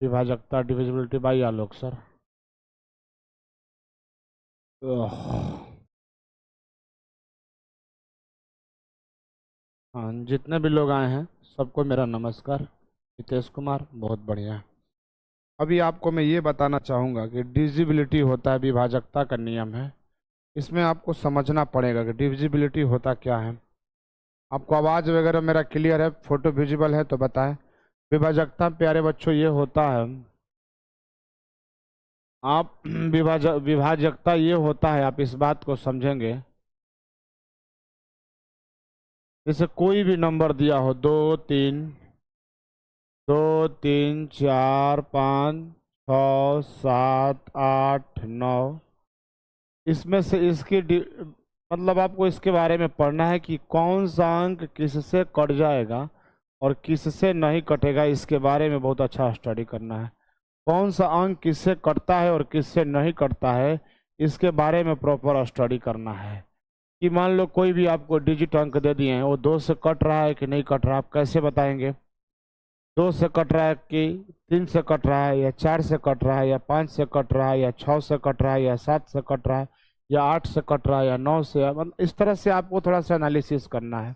विभाजकता divisibility by Alok sir. हाँ, जितने भी लोग आए हैं सबको मेरा नमस्कार। हितेश कुमार, बहुत बढ़िया। अभी आपको मैं ये बताना चाहूँगा कि डिविजिबिलिटी होता है, विभाजकता का नियम है। इसमें आपको समझना पड़ेगा कि डिविजिबिलिटी होता क्या है। आपको आवाज़ वगैरह मेरा क्लियर है, फोटो विजिबल है तो बताएं। विभाजकता प्यारे बच्चों ये होता है, आप विभाजकता ये होता है, आप इस बात को समझेंगे। जैसे कोई भी नंबर दिया हो, 2 3 4 5 6 7 8 9, इसमें से मतलब आपको इसके बारे में पढ़ना है कि कौन सा अंक किससे कट जाएगा और किससे नहीं कटेगा। इसके बारे में बहुत अच्छा स्टडी करना है। कौन सा अंक किससे कटता है और किससे नहीं कटता है, इसके बारे में प्रॉपर स्टडी करना है। कि मान लो कोई भी आपको डिजिट अंक दे दिए हैं, वो 2 से कट रहा है कि नहीं कट रहा, आप कैसे बताएंगे? 2 से कट रहा है कि 3 से कट रहा है, या 4 से कट रहा है, या 5 से कट रहा है, या 6 से कट रहा है, या 7 से कट रहा है, या 8 से कट रहा है, या 9 से। मतलब इस तरह से आपको थोड़ा सा एनालिसिस करना है।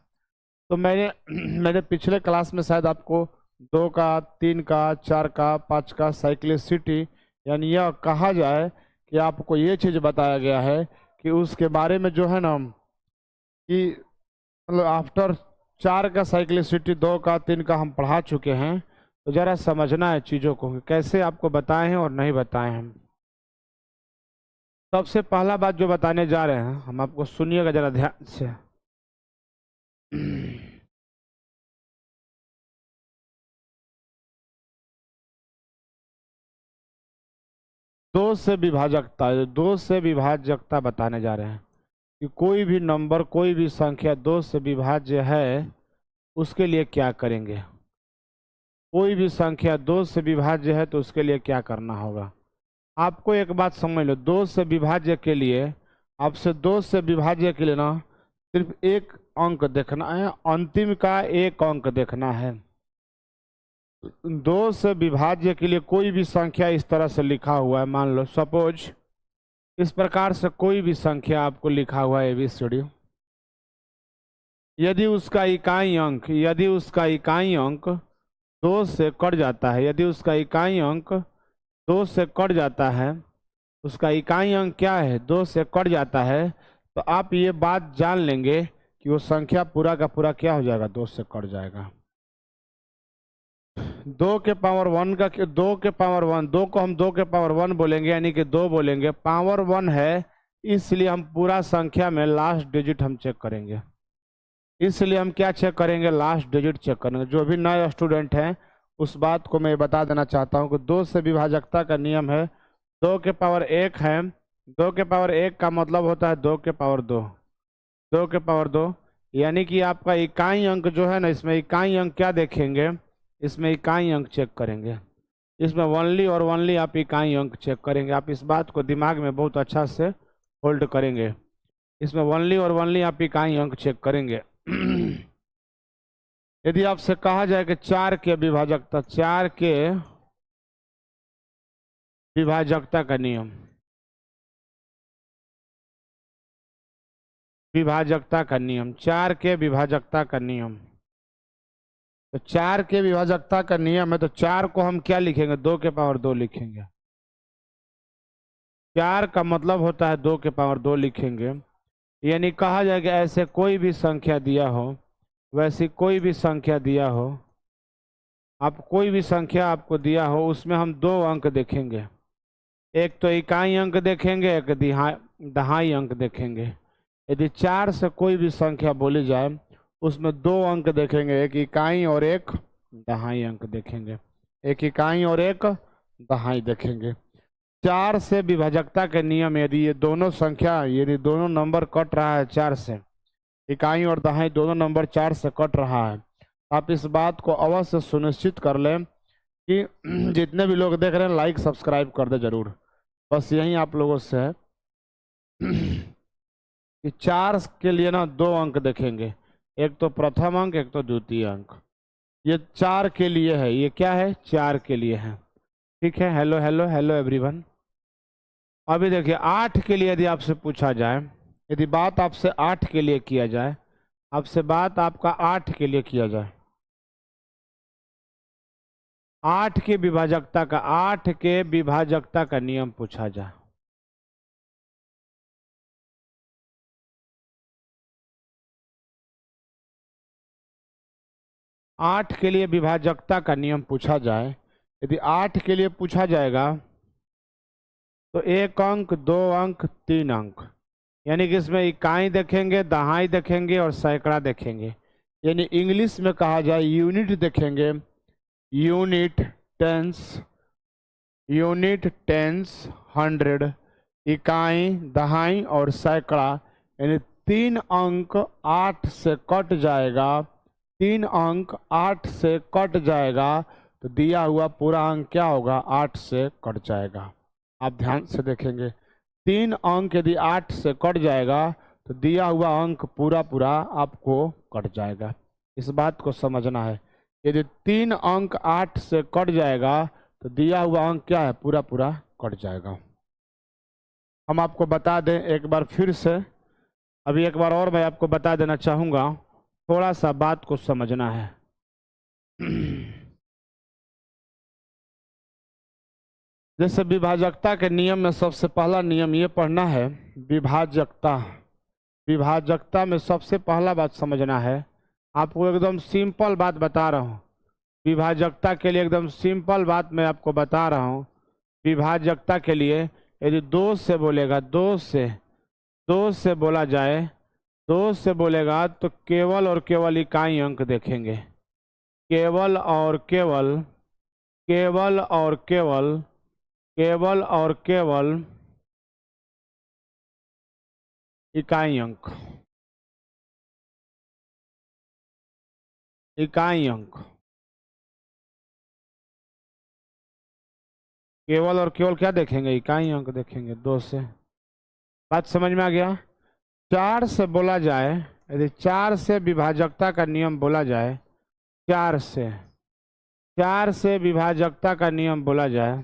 तो मैंने मैंने पिछले क्लास में शायद आपको 2 का, 3 का, 4 का, 5 का साइक्लिसिटी, यानी यह कहा जाए कि आपको ये चीज़ बताया गया है कि उसके बारे में जो है ना, कि मतलब आफ्टर 4 का साइक्लिसिटी, 2 का, 3 का हम पढ़ा चुके हैं। तो ज़रा समझना है चीज़ों को, कैसे आपको बताए हैं और नहीं बताए हैं। सबसे पहला बात जो बताने जा रहे हैं हम आपको, सुनिएगा ज़रा ध्यान से। 2 से विभाजकता बताने जा रहे हैं कि कोई भी नंबर, कोई भी संख्या 2 से विभाज्य है, उसके लिए क्या करेंगे। कोई भी संख्या 2 से विभाज्य है तो उसके लिए क्या करना होगा। आपको एक बात समझ लो, 2 से विभाज्य के लिए, आपसे 2 से विभाज्य के लिए ना सिर्फ एक अंक देखना है, अंतिम का एक अंक देखना है। 2 से विभाज्य के लिए कोई भी संख्या इस तरह से लिखा हुआ है, मान लो सपोज इस प्रकार से कोई भी संख्या आपको लिखा हुआ है ABCD। यदि उसका इकाई अंक 2 से कट जाता है, यदि उसका इकाई अंक 2 से कट जाता है, उसका इकाई अंक क्या है, 2 से कट जाता है, तो आप ये बात जान लेंगे कि वो संख्या पूरा का पूरा क्या हो जाएगा, 2 से कट जाएगा। 2 के पावर 1 का, 2 के पावर 1, 2 को हम 2 के पावर 1 बोलेंगे, यानी कि 2 बोलेंगे। पावर 1 है, इसलिए हम पूरा संख्या में लास्ट डिजिट हम चेक करेंगे। इसलिए हम क्या चेक करेंगे, लास्ट डिजिट चेक करेंगे। जो भी नए स्टूडेंट हैं उस बात को मैं बता देना चाहता हूँ कि 2 से विभाजकता का नियम है, 2 के पावर 1 है। 2 के पावर 1 का मतलब होता है 2 के पावर 2, 2 के पावर 2, यानी कि आपका इकाई अंक जो है ना, इसमें इकाई अंक क्या देखेंगे, इसमें इकाई अंक चेक करेंगे। इसमें वनली और वनली आप इकाई अंक चेक करेंगे। आप इस बात को दिमाग में बहुत अच्छा से होल्ड करेंगे। इसमें वनली और वनली आप इकाई अंक चेक करेंगे। यदि आपसे कहा जाए कि 4 के विभाजकता, 4 के विभाजकता का नियम, विभाजकता का नियम, 4 के विभाजकता का नियम, तो 4 के विभाजकता का नियम है, तो 4 को हम क्या लिखेंगे, 2 के पावर 2 लिखेंगे। 4 का मतलब होता है 2 के पावर 2 लिखेंगे। यानी कहा जाए कि ऐसे कोई भी संख्या दिया हो, वैसी कोई भी संख्या दिया हो, आप कोई भी संख्या आपको दिया हो, उसमें हम 2 अंक देखेंगे। एक तो इकाई अंक देखेंगे, एक दहाई अंक देखेंगे। यदि 4 से कोई भी संख्या बोली जाए, उसमें 2 अंक देखेंगे, एक इकाई और एक दहाई अंक देखेंगे। एक इकाई और एक दहाई देखेंगे। 4 से विभाजकता के नियम, यदि ये दोनों संख्या, यदि दोनों नंबर कट रहा है 4 से, इकाई और दहाई दोनों नंबर 4 से कट रहा है, आप इस बात को अवश्य सुनिश्चित कर लें कि जितने भी लोग देख रहे हैं लाइक सब्सक्राइब कर दे जरूर। बस यही आप लोगों से है कि 4 के लिए ना 2 अंक देखेंगे, एक तो प्रथम अंक, एक तो द्वितीय अंक। ये 4 के लिए है, ये क्या है, 4 के लिए है। ठीक है, हेलो हेलो हेलो एवरीवन। अभी देखिए 8 के लिए यदि आपसे पूछा जाए, यदि बात आपसे 8 के लिए किया जाए, आपसे बात आपका 8 के लिए किया जाए, 8 के विभाजकता का, 8 के विभाजकता का नियम पूछा जाए, आठ के लिए विभाजकता का नियम पूछा जाए, यदि 8 के लिए पूछा जाएगा तो 1 अंक, 2 अंक, 3 अंक, यानी कि इसमें इकाई देखेंगे, दहाई देखेंगे और सैकड़ा देखेंगे। यानी इंग्लिश में कहा जाए यूनिट देखेंगे, यूनिट, टेंस, यूनिट, टेंस, 100, इकाई, दहाई और सैकड़ा। यानी 3 अंक 8 से कट जाएगा, 3 अंक 8 से कट जाएगा, तो दिया हुआ पूरा अंक क्या होगा, 8 से कट जाएगा। आप ध्यान से देखेंगे, 3 अंक यदि 8 से कट जाएगा तो दिया हुआ अंक पूरा पूरा आपको कट जाएगा। इस बात को समझना है, यदि 3 अंक 8 से कट जाएगा तो दिया हुआ अंक क्या है, पूरा पूरा कट जाएगा। हम आपको बता दें एक बार फिर से, अभी एक बार और मैं आपको बता देना चाहूँगा, थोड़ा सा बात को समझना है। जैसे विभाजकता के नियम में सबसे पहला नियम ये पढ़ना है, विभाजकता। विभाजकता में सबसे पहला बात समझना है, आपको एकदम सिंपल बात बता रहा हूँ, विभाजकता के लिए एकदम सिंपल बात मैं आपको बता रहा हूँ। विभाजकता के लिए यदि 2 से बोलेगा, 2 से बोला जाए, 2 से बोलेगा तो केवल और केवल इकाई अंक देखेंगे, केवल और केवल, केवल और केवल, केवल और केवल इकाई अंक, इकाई अंक, केवल और केवल क्या देखेंगे, इकाई अंक देखेंगे 2 से। बात समझ में आ गया। 4 से बोला जाए, यदि 4 से विभाजकता का नियम बोला जाए, 4 से, 4 से विभाजकता का नियम बोला जाए,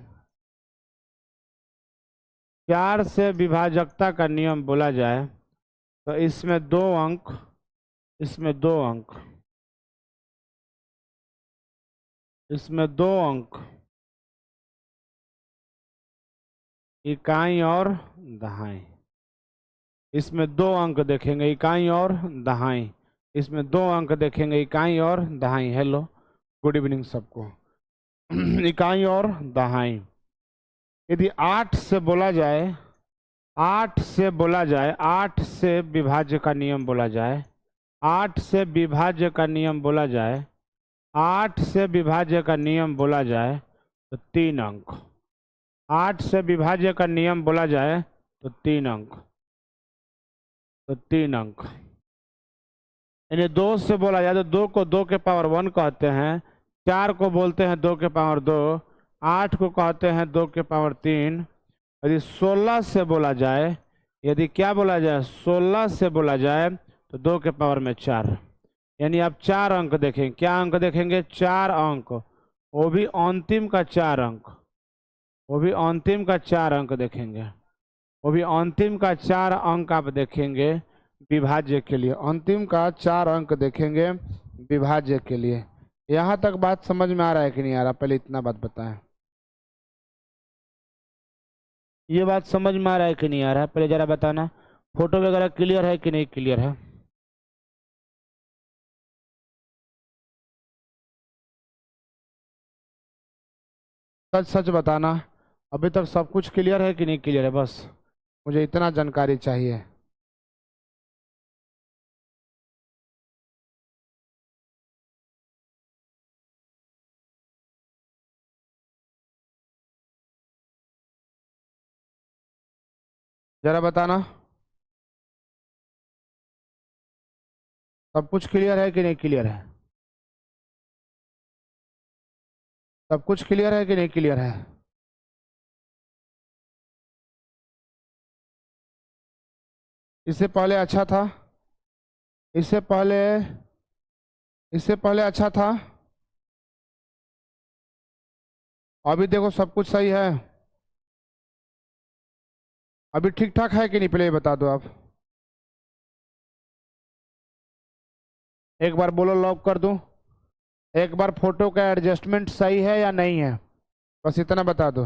4 से विभाजकता का नियम बोला जाए, तो इसमें 2 अंक, इसमें 2 अंक, इसमें 2 अंक इकाई और दहाई, इसमें 2 अंक देखेंगे इकाई और दहाई, इसमें 2 अंक देखेंगे इकाई और दहाई। हेलो, गुड इवनिंग सबको। इकाई और दहाई। यदि 8 से बोला जाए, 8 से बोला जाए, 8 से विभाज्य का नियम बोला जाए, 8 से विभाज्य का नियम बोला जाए, 8 से विभाज्य का नियम बोला जाए तो 3 अंक, 8 से विभाज्य का नियम बोला जाए तो 3 अंक, तो 3 अंक। यानी 2 से बोला जाए तो 2 को 2 के पावर 1 कहते हैं, 4 को बोलते हैं 2 के पावर 2, 8 को कहते हैं 2 के पावर 3। यदि 16 से बोला जाए, यदि क्या बोला जाए, 16 से बोला जाए तो 2 के पावर में 4। यानी आप 4 अंक देखेंगे, क्या अंक देखेंगे, 4 अंक, वो भी अंतिम का 4 अंक, वो भी अंतिम का 4 अंक देखेंगे, वो भी अंतिम का 4 अंक आप देखेंगे विभाज्य के लिए, अंतिम का 4 अंक देखेंगे विभाज्य के लिए। यहाँ तक बात समझ में आ रहा है कि नहीं आ रहा, पहले इतना बात बताएं। ये बात समझ में आ रहा है कि नहीं आ रहा है, पहले जरा बताना। फोटो वगैरह क्लियर है कि नहीं क्लियर है? सच सच बताना, अभी तक सब कुछ क्लियर है कि नहीं क्लियर है, बस मुझे इतना जानकारी चाहिए। जरा बताना, सब कुछ क्लियर है कि नहीं क्लियर है? सब कुछ क्लियर है कि नहीं क्लियर है? इससे पहले अच्छा था, इससे पहले, इससे पहले अच्छा था, अभी देखो सब कुछ सही है, अभी ठीक ठाक है कि नहीं, पहले ये बता दो आप। एक बार बोलो लॉक कर दूं। एक बार फोटो का एडजस्टमेंट सही है या नहीं है, बस इतना बता दो।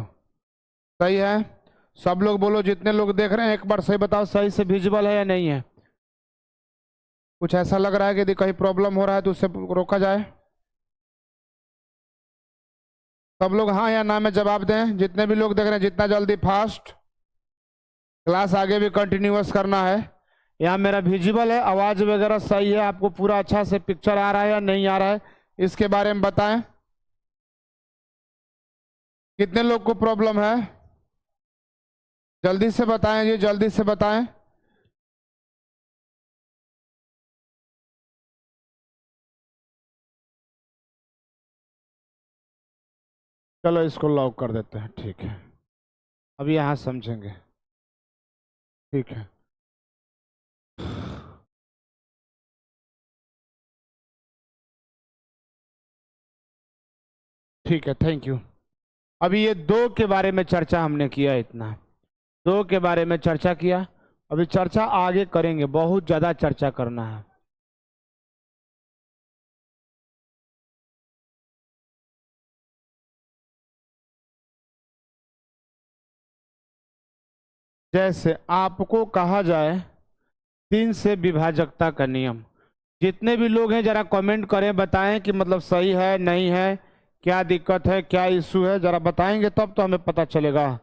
सही है। सब लोग बोलो, जितने लोग देख रहे हैं एक बार सही बताओ, सही से विजुअल है या नहीं है। कुछ ऐसा लग रहा है कि यदि कहीं प्रॉब्लम हो रहा है तो उससे रोका जाए। सब लोग हाँ या ना में जवाब दें, जितने भी लोग देख रहे हैं, जितना जल्दी फास्ट। क्लास आगे भी कंटिन्यूअस करना है। यहाँ मेरा विजुअल है, आवाज वगैरह सही है, आपको पूरा अच्छा से पिक्चर आ रहा है या नहीं आ रहा है, इसके बारे में बताएं। कितने लोग को प्रॉब्लम है, जल्दी से बताएं जी, जल्दी से बताएं। चलो इसको लॉक कर देते हैं, ठीक है। अब यहाँ समझेंगे, ठीक है। ठीक है, थैंक यू। अभी ये दो के बारे में चर्चा हमने किया, इतना दो के बारे में चर्चा किया। अभी चर्चा आगे करेंगे, बहुत ज्यादा चर्चा करना है। जैसे आपको कहा जाए 3 से विभाजकता का नियम। जितने भी लोग हैं जरा कमेंट करें, बताएं कि मतलब सही है नहीं है, क्या दिक्कत है, क्या इशू है, जरा बताएंगे तब तो हमें पता चलेगा।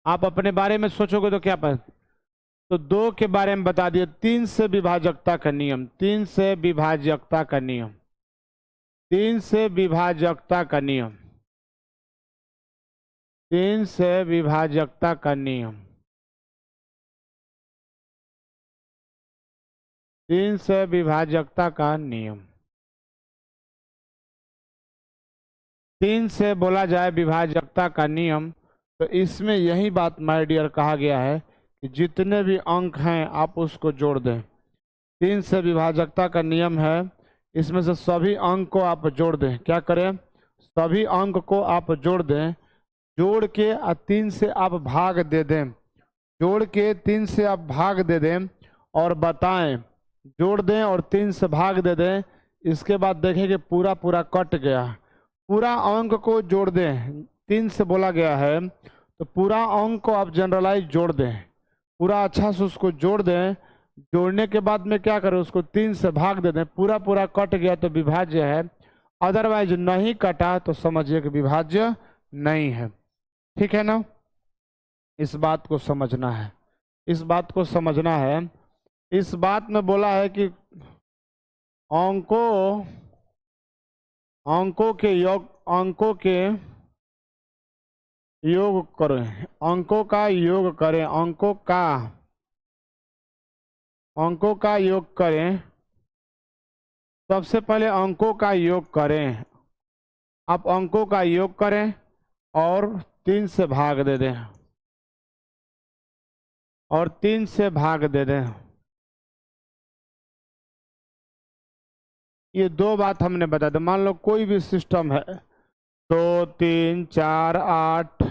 आप अपने बारे में सोचोगे तो क्या पता। तो दो के बारे में बता दिए। 3 से विभाजकता का नियम, 3 से विभाजकता का नियम, 3 से विभाजकता का नियम, 3 से विभाजकता का नियम, 3 से विभाजकता का नियम। 3 से बोला जाए विभाजकता का नियम, तो इसमें यही बात माय डियर कहा गया है कि जितने भी अंक हैं आप उसको जोड़ दें। 3 से विभाजकता का नियम है, इसमें से सभी अंक को आप जोड़ दें। क्या करें, सभी अंक को आप जोड़ दें, जोड़ के 3 से आप भाग दे दें, जोड़ के 3 से आप भाग दे दें और बताएं। जोड़ दें और 3 से भाग दे दें, इसके बाद देखें कि पूरा पूरा कट गया। पूरा अंक को जोड़ दें, 3 से बोला गया है तो पूरा अंक को आप जनरलाइज जोड़ दें, पूरा अच्छा से उसको जोड़ दें। जोड़ने के बाद में क्या करें, उसको 3 से भाग दे दें। पूरा पूरा कट गया तो विभाज्य है, अदरवाइज नहीं कटा तो समझिए कि विभाज्य नहीं है। ठीक है ना, इस बात को समझना है, इस बात को समझना है। इस बात में बोला है कि अंकों अंकों के योग, अंकों के योग करें, अंकों का योग करें, अंकों का योग करें। सबसे पहले अंकों का योग करें, आप अंकों का योग करें और 3 से भाग दे दें, और 3 से भाग दे दें। ये दो बात हमने बता दी। मान लो कोई भी सिस्टम है, 2 3 4 8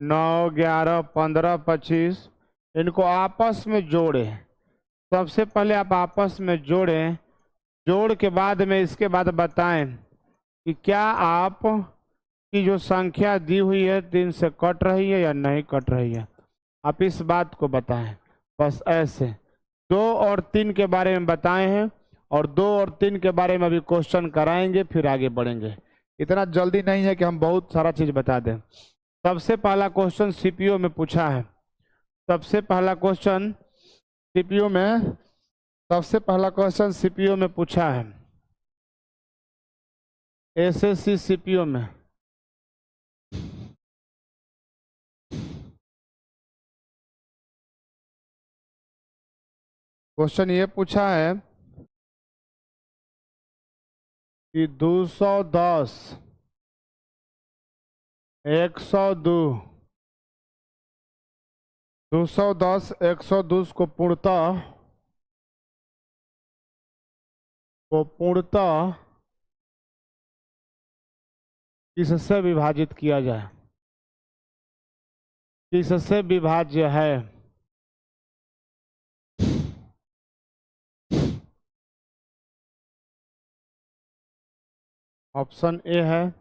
9 11 15 25, इनको आपस में जोड़े। सबसे पहले आप आपस में जोड़ें, जोड़ के बाद में इसके बाद बताएं कि क्या आप की जो संख्या दी हुई है 3 से कट रही है या नहीं कट रही है, आप इस बात को बताएं। बस ऐसे 2 और 3 के बारे में बताए हैं, और 2 और 3 के बारे में अभी क्वेश्चन कराएंगे, फिर आगे बढ़ेंगे। इतना जल्दी नहीं है कि हम बहुत सारा चीज बता दें। सबसे पहला क्वेश्चन सीपीयू में पूछा है, सबसे पहला क्वेश्चन सीपीयू में, सबसे पहला क्वेश्चन सीपीयू में पूछा है, एसएससी सीपीयू में। क्वेश्चन ये पूछा है कि 210 102 210 102 को पूर्णतः किससे विभाजित किया जाए। किससे विभाज्य है? ऑप्शन ए है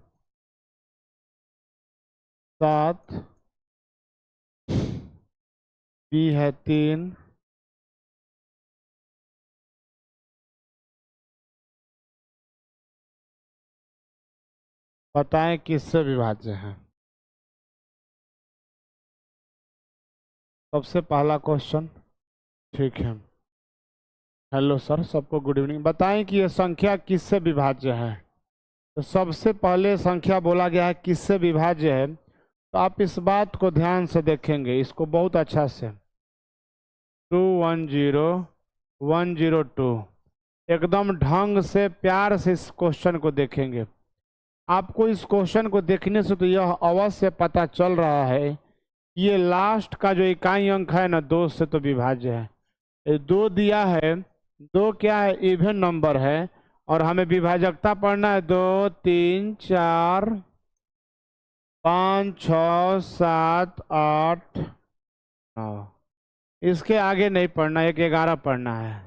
7, बी है 3, बताएं किससे विभाज्य है। सबसे पहला क्वेश्चन, ठीक है। हेलो सर, सबको गुड इवनिंग। बताएं कि ये संख्या किससे विभाज्य है। तो सबसे पहले संख्या बोला गया है किससे विभाज्य है, तो आप इस बात को ध्यान से देखेंगे, इसको बहुत अच्छा से। 210102 एकदम ढंग से प्यार से इस क्वेश्चन को देखेंगे। आपको इस क्वेश्चन को देखने से तो यह अवश्य पता चल रहा है ये लास्ट का जो इकाई अंक है ना 2 से तो विभाज्य है। ये 2 दिया है, 2 क्या है, इवन नंबर है, और हमें विभाजकता पढ़ना है 2 3 4 5 6 7 8 9। इसके आगे नहीं पढ़ना, 1 11 पढ़ना है,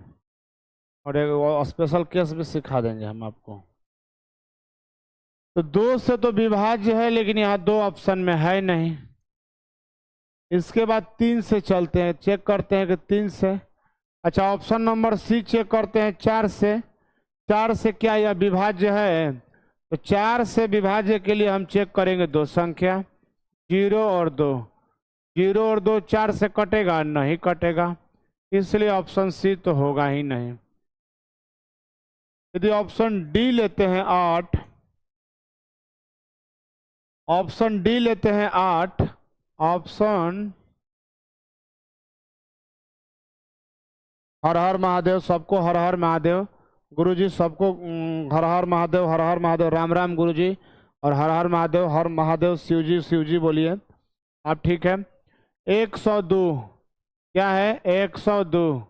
और एक स्पेशल केस भी सिखा देंगे हम आपको। तो 2 से तो विभाज्य है, लेकिन यहाँ 2 ऑप्शन में है नहीं। इसके बाद 3 से चलते हैं, चेक करते हैं कि 3 से, अच्छा ऑप्शन नंबर सी चेक करते हैं 4 से। 4 से क्या यह विभाज्य है? तो 4 से विभाज्य के लिए हम चेक करेंगे 2 संख्या, 0 और 2। 0 और 2 4 से कटेगा? नहीं कटेगा, इसलिए ऑप्शन सी तो होगा ही नहीं। यदि ऑप्शन डी लेते हैं 8, ऑप्शन डी लेते हैं 8, ऑप्शन, हर हर महादेव, सबको हर हर महादेव। गुरुजी सबको हर हर महादेव, हर हर महादेव, राम राम गुरुजी, और हर हर महादेव, हर महादेव, शिव जी बोलिए आप, ठीक है। 102 क्या है? 102,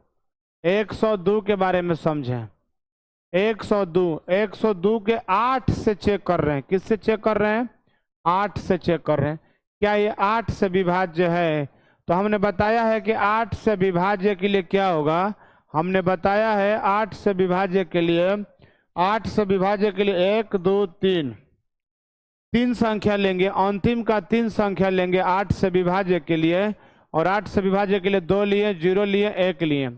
102 के बारे में समझें। 102 के 8 से चेक कर रहे हैं। किससे चेक कर रहे हैं? 8 से चेक कर रहे हैं। क्या ये 8 से विभाज्य है? तो हमने बताया है कि 8 से विभाज्य के लिए क्या होगा, हमने बताया है 8 से विभाज्य के लिए, 8 से विभाज्य के लिए 1 2 3 3 संख्या लेंगे, अंतिम का 3 संख्या लेंगे 8 से विभाज्य के लिए, और 8 से विभाज्य के लिए 2 लिए, 0 लिए, 1 लिए।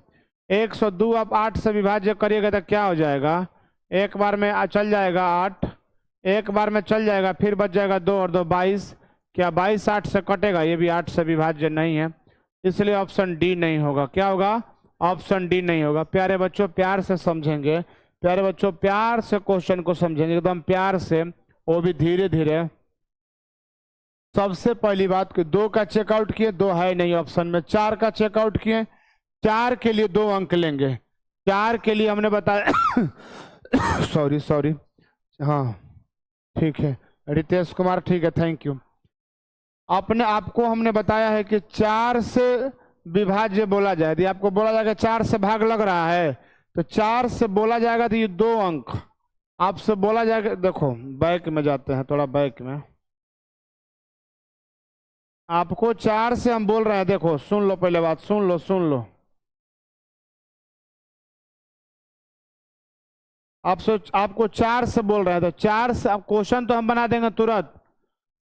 102 आप 8 से विभाज्य करिएगा तो क्या हो जाएगा? एक बार में चल जाएगा 8, एक बार में चल जाएगा, फिर बच जाएगा 2 और 2 22। क्या 22 8 से कटेगा? ये भी 8 से विभाज्य नहीं है, इसलिए ऑप्शन डी नहीं होगा। क्या होगा? ऑप्शन डी नहीं होगा। प्यारे बच्चों प्यार से समझेंगे, प्यारे बच्चों प्यार से क्वेश्चन को समझेंगे, एकदम प्यार से, वो भी धीरे धीरे। सबसे पहली बात कि 2 का चेकआउट किए, 2 है नहीं ऑप्शन में। 4 का चेकआउट किए, 4 के लिए 2 अंक लेंगे। 4 के लिए हमने बताया सॉरी, हाँ ठीक है रितेश कुमार, ठीक है, थैंक यू। अपने आपको हमने बताया है कि 4 से विभाज्य बोला जाए, यदि आपको बोला जाएगा 4 से भाग लग रहा है, तो 4 से बोला जाएगा तो ये 2 अंक आपसे बोला जाएगा। देखो बैक में जाते हैं, थोड़ा बैक में, आपको 4 से हम बोल रहे हैं, देखो सुन लो, पहले बात सुन लो। आपको 4 से बोल रहे हैं, तो 4 से आप क्वेश्चन तो हम बना देंगे तुरंत,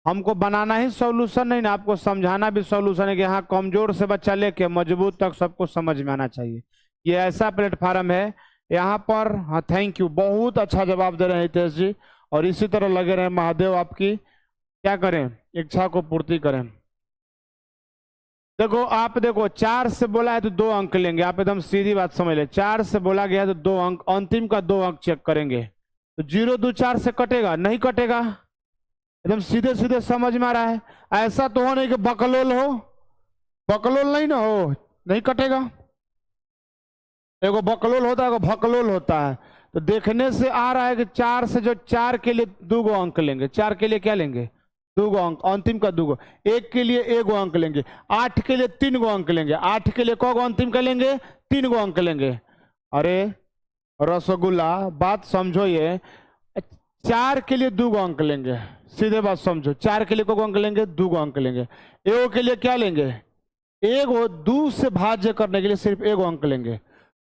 हमको बनाना ही सॉल्यूशन नहीं ना, आपको समझाना भी सॉल्यूशन है कि हाँ कमजोर से बच्चा लेके मजबूत तक सबको समझ में आना चाहिए। ये ऐसा प्लेटफार्म है यहाँ पर। हाँ थैंक यू, बहुत अच्छा जवाब दे रहे हैं हितेश जी, और इसी तरह लगे रहे। महादेव आपकी क्या करें, इच्छा को पूर्ति करें। देखो आप देखो 4 से बोला है तो 2 अंक लेंगे, आप एकदम सीधी बात समझ ले। 4 से बोला गया तो 2 अंक, अंतिम का 2 अंक चेक करेंगे। तो 0 2 4 से कटेगा? नहीं कटेगा, एकदम सीधे सीधे समझ में आ रहा है। ऐसा तो हो नहीं कि बकलोल हो, बकलोल नहीं ना हो, नहीं कटेगा। एगो बकलोल होता है, एगो भकलोल होता है। तो देखने से आ रहा है कि 4 से जो 4 के लिए 2 अंक लेंगे, 4 के लिए क्या लेंगे? 2 अंक, अंतिम का 2। 1 के लिए 1 अंक लेंगे, 8 के लिए 3 अंक लेंगे, 8 के लिए कौ अंतिम का लेंगे? 3 अंक लेंगे। अरे रसगुल्ला बात समझो, ये 4 के लिए 2 अंक लेंगे, सीधे बात समझो, 4 के लिए को अंक लेंगे, 2 को अंक लेंगे। एगो के लिए क्या लेंगे, एगो 2 से भाज्य करने के लिए सिर्फ एगो अंक लेंगे।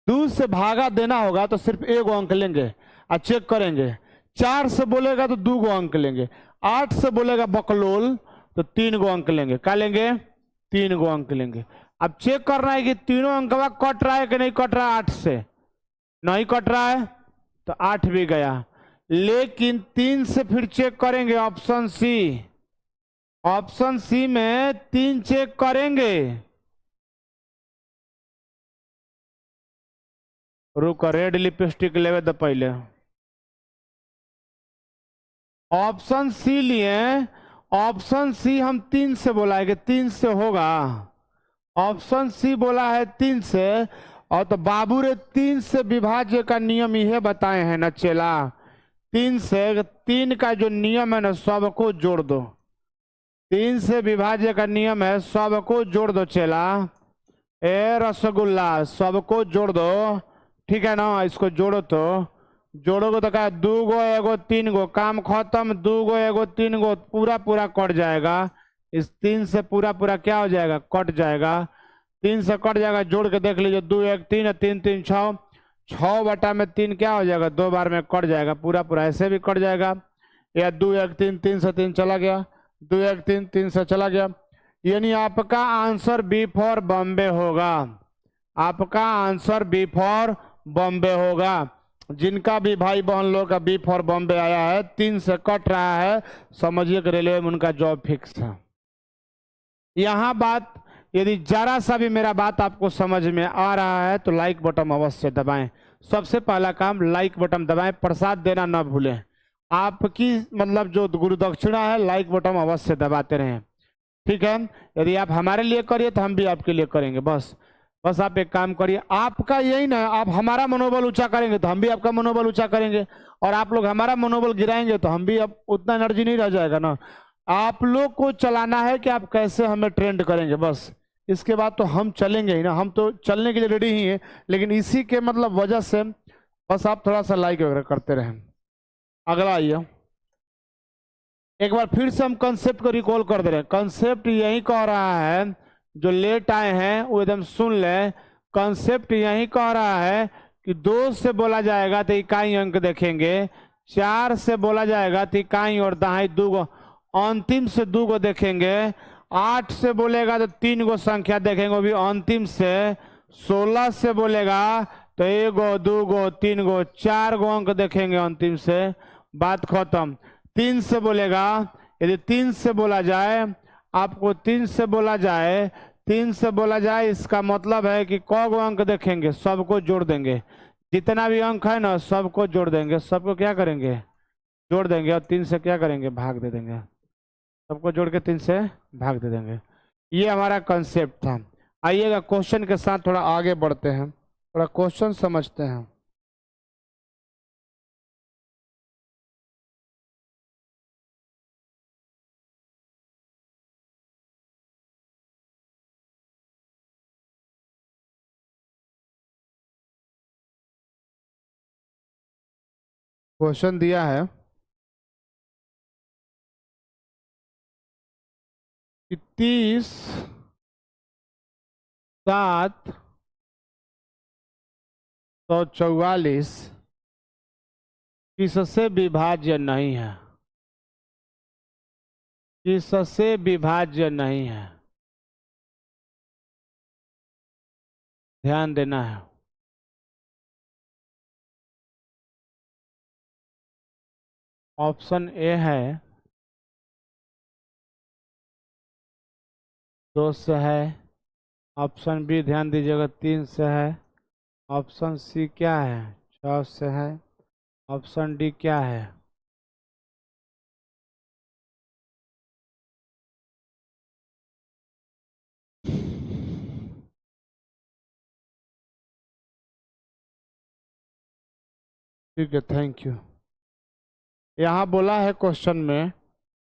2 से भागा देना होगा तो सिर्फ एगो अंक लेंगे और चेक करेंगे। 4 से बोलेगा तो 2 गो अंक लेंगे। 8 से बोलेगा बकलोल तो 3 गो अंक लेंगे। क्या लेंगे, 3 गो अंक लेंगे। अब चेक करना है कि तीनों अंकवा कट रहा है कि नहीं कट रहा है। 8 से नहीं कट रहा है तो 8 भी गया, लेकिन 3 से फिर चेक करेंगे। ऑप्शन सी, ऑप्शन सी में 3 चेक करेंगे। रुक, रेड लिपस्टिक लेवे तो पहले ऑप्शन सी लिए। ऑप्शन सी हम 3 से बोला है कि 3 से होगा। ऑप्शन सी बोला है 3 से, और तो बाबू रे 3 से विभाज्य का नियम यह बताए हैं ना चेला। 3 से, 3 का जो नियम है ना सबको जोड़ दो। 3 से विभाज्य का नियम है सबको जोड़ दो चेला। ए रसगुल्ला सबको जोड़ दो, ठीक है ना। इसको जोड़ो तो जोड़ोगे तो क्या, 2 गो एगो 3 गो, काम खत्म। 2 गो एगो 3 गो पूरा पूरा कट जाएगा। इस 3 से पूरा पूरा क्या हो जाएगा, कट जाएगा। 3 से कट जाएगा, जोड़ के देख लीजिए। 2 1 3 3 3 6, 6 बटा में 3 क्या हो जाएगा, 2 बार में कट जाएगा पूरा पूरा। ऐसे भी कट जाएगा। या 2 1 3 3 से 3 चला गया, 2 1 3 3 से चला गया। यानी आपका आंसर बी फॉर बॉम्बे होगा। आपका आंसर बी फॉर बॉम्बे होगा। जिनका भी भाई बहन लोग का बी फॉर बॉम्बे आया है, 3 से कट रहा है, समझिए कि रेलवे में उनका जॉब फिक्स है। यहां बात, यदि जरा सा भी मेरा बात आपको समझ में आ रहा है तो लाइक बटन अवश्य दबाएं। सबसे पहला काम लाइक बटन दबाएं। प्रसाद देना ना भूलें। आपकी मतलब जो गुरु दक्षिणा है, लाइक बटन अवश्य दबाते रहें, ठीक है। यदि आप हमारे लिए करिए तो हम भी आपके लिए करेंगे। बस बस आप एक काम करिए, आपका यही ना, आप हमारा मनोबल ऊंचा करेंगे तो हम भी आपका मनोबल ऊंचा करेंगे, और आप लोग हमारा मनोबल गिराएंगे तो हम भी, अब उतना एनर्जी नहीं रह जाएगा ना। आप लोग को चलाना है कि आप कैसे हमें ट्रेंड करेंगे, बस। इसके बाद तो हम चलेंगे ही ना, हम तो चलने के लिए रेडी ही हैं, लेकिन इसी के मतलब वजह से बस आप थोड़ा सा लाइक वगैरह करते रहें। अगला आइए, एक बार फिर से हम कंसेप्ट को रिकॉल कर दे रहे हैं। कंसेप्ट यही कह रहा है, जो लेट आए हैं वो एकदम सुन ले। कंसेप्ट यही कह रहा है कि 2 से बोला जाएगा तो इकाई अंक देखेंगे, 4 से बोला जाएगा तो इकाई और दहाई 2 गो, अंतिम से 2 गो देखेंगे। 8 से बोलेगा तो 3 गो संख्या देखेंगे, वो भी अंतिम से। 16 से बोलेगा तो 1 गो 2 गो 3 गो 4 गो अंक देखेंगे अंतिम से, बात खत्म। 3 से बोलेगा, यदि 3 से बोला जाए, आपको 3 से बोला जाए, 3 से बोला जाए, इसका मतलब है कि कौ गो अंक देखेंगे, सबको जोड़ देंगे। जितना भी अंक है ना सबको जोड़ देंगे। सबको क्या करेंगे, जोड़ देंगे, और 3 से क्या करेंगे, भाग दे देंगे। सबको जोड़ के 3 से भाग दे देंगे। ये हमारा कंसेप्ट था। आइएगा क्वेश्चन के साथ थोड़ा आगे बढ़ते हैं, थोड़ा क्वेश्चन समझते हैं। क्वेश्चन दिया है कि 30,744 किससे विभाज्य नहीं है, किससे विभाज्य नहीं है, ध्यान देना है। ऑप्शन ए है 2 से है, ऑप्शन बी ध्यान दीजिएगा 3 से है, ऑप्शन सी क्या है 6 से है, ऑप्शन डी क्या है। ठीक है, थैंक यू। यहाँ बोला है क्वेश्चन में,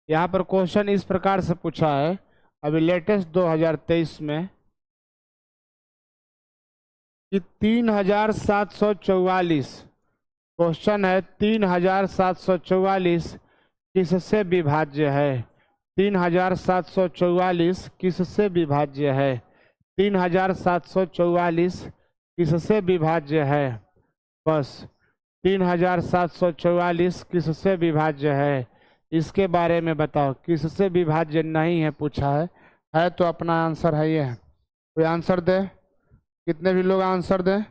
यहाँ पर क्वेश्चन इस प्रकार से पूछा है, अभी लेटेस्ट 2023 में, कि 3,744, क्वेश्चन है 3,744 किससे विभाज्य है? 3744 किससे विभाज्य है? 3744 किससे विभाज्य है? बस 3744 किससे विभाज्य है? इसके बारे में बताओ। किससे विभाज्य नहीं है पूछा है तो अपना आंसर है ये। कोई आंसर दे, कितने भी लोग आंसर दें।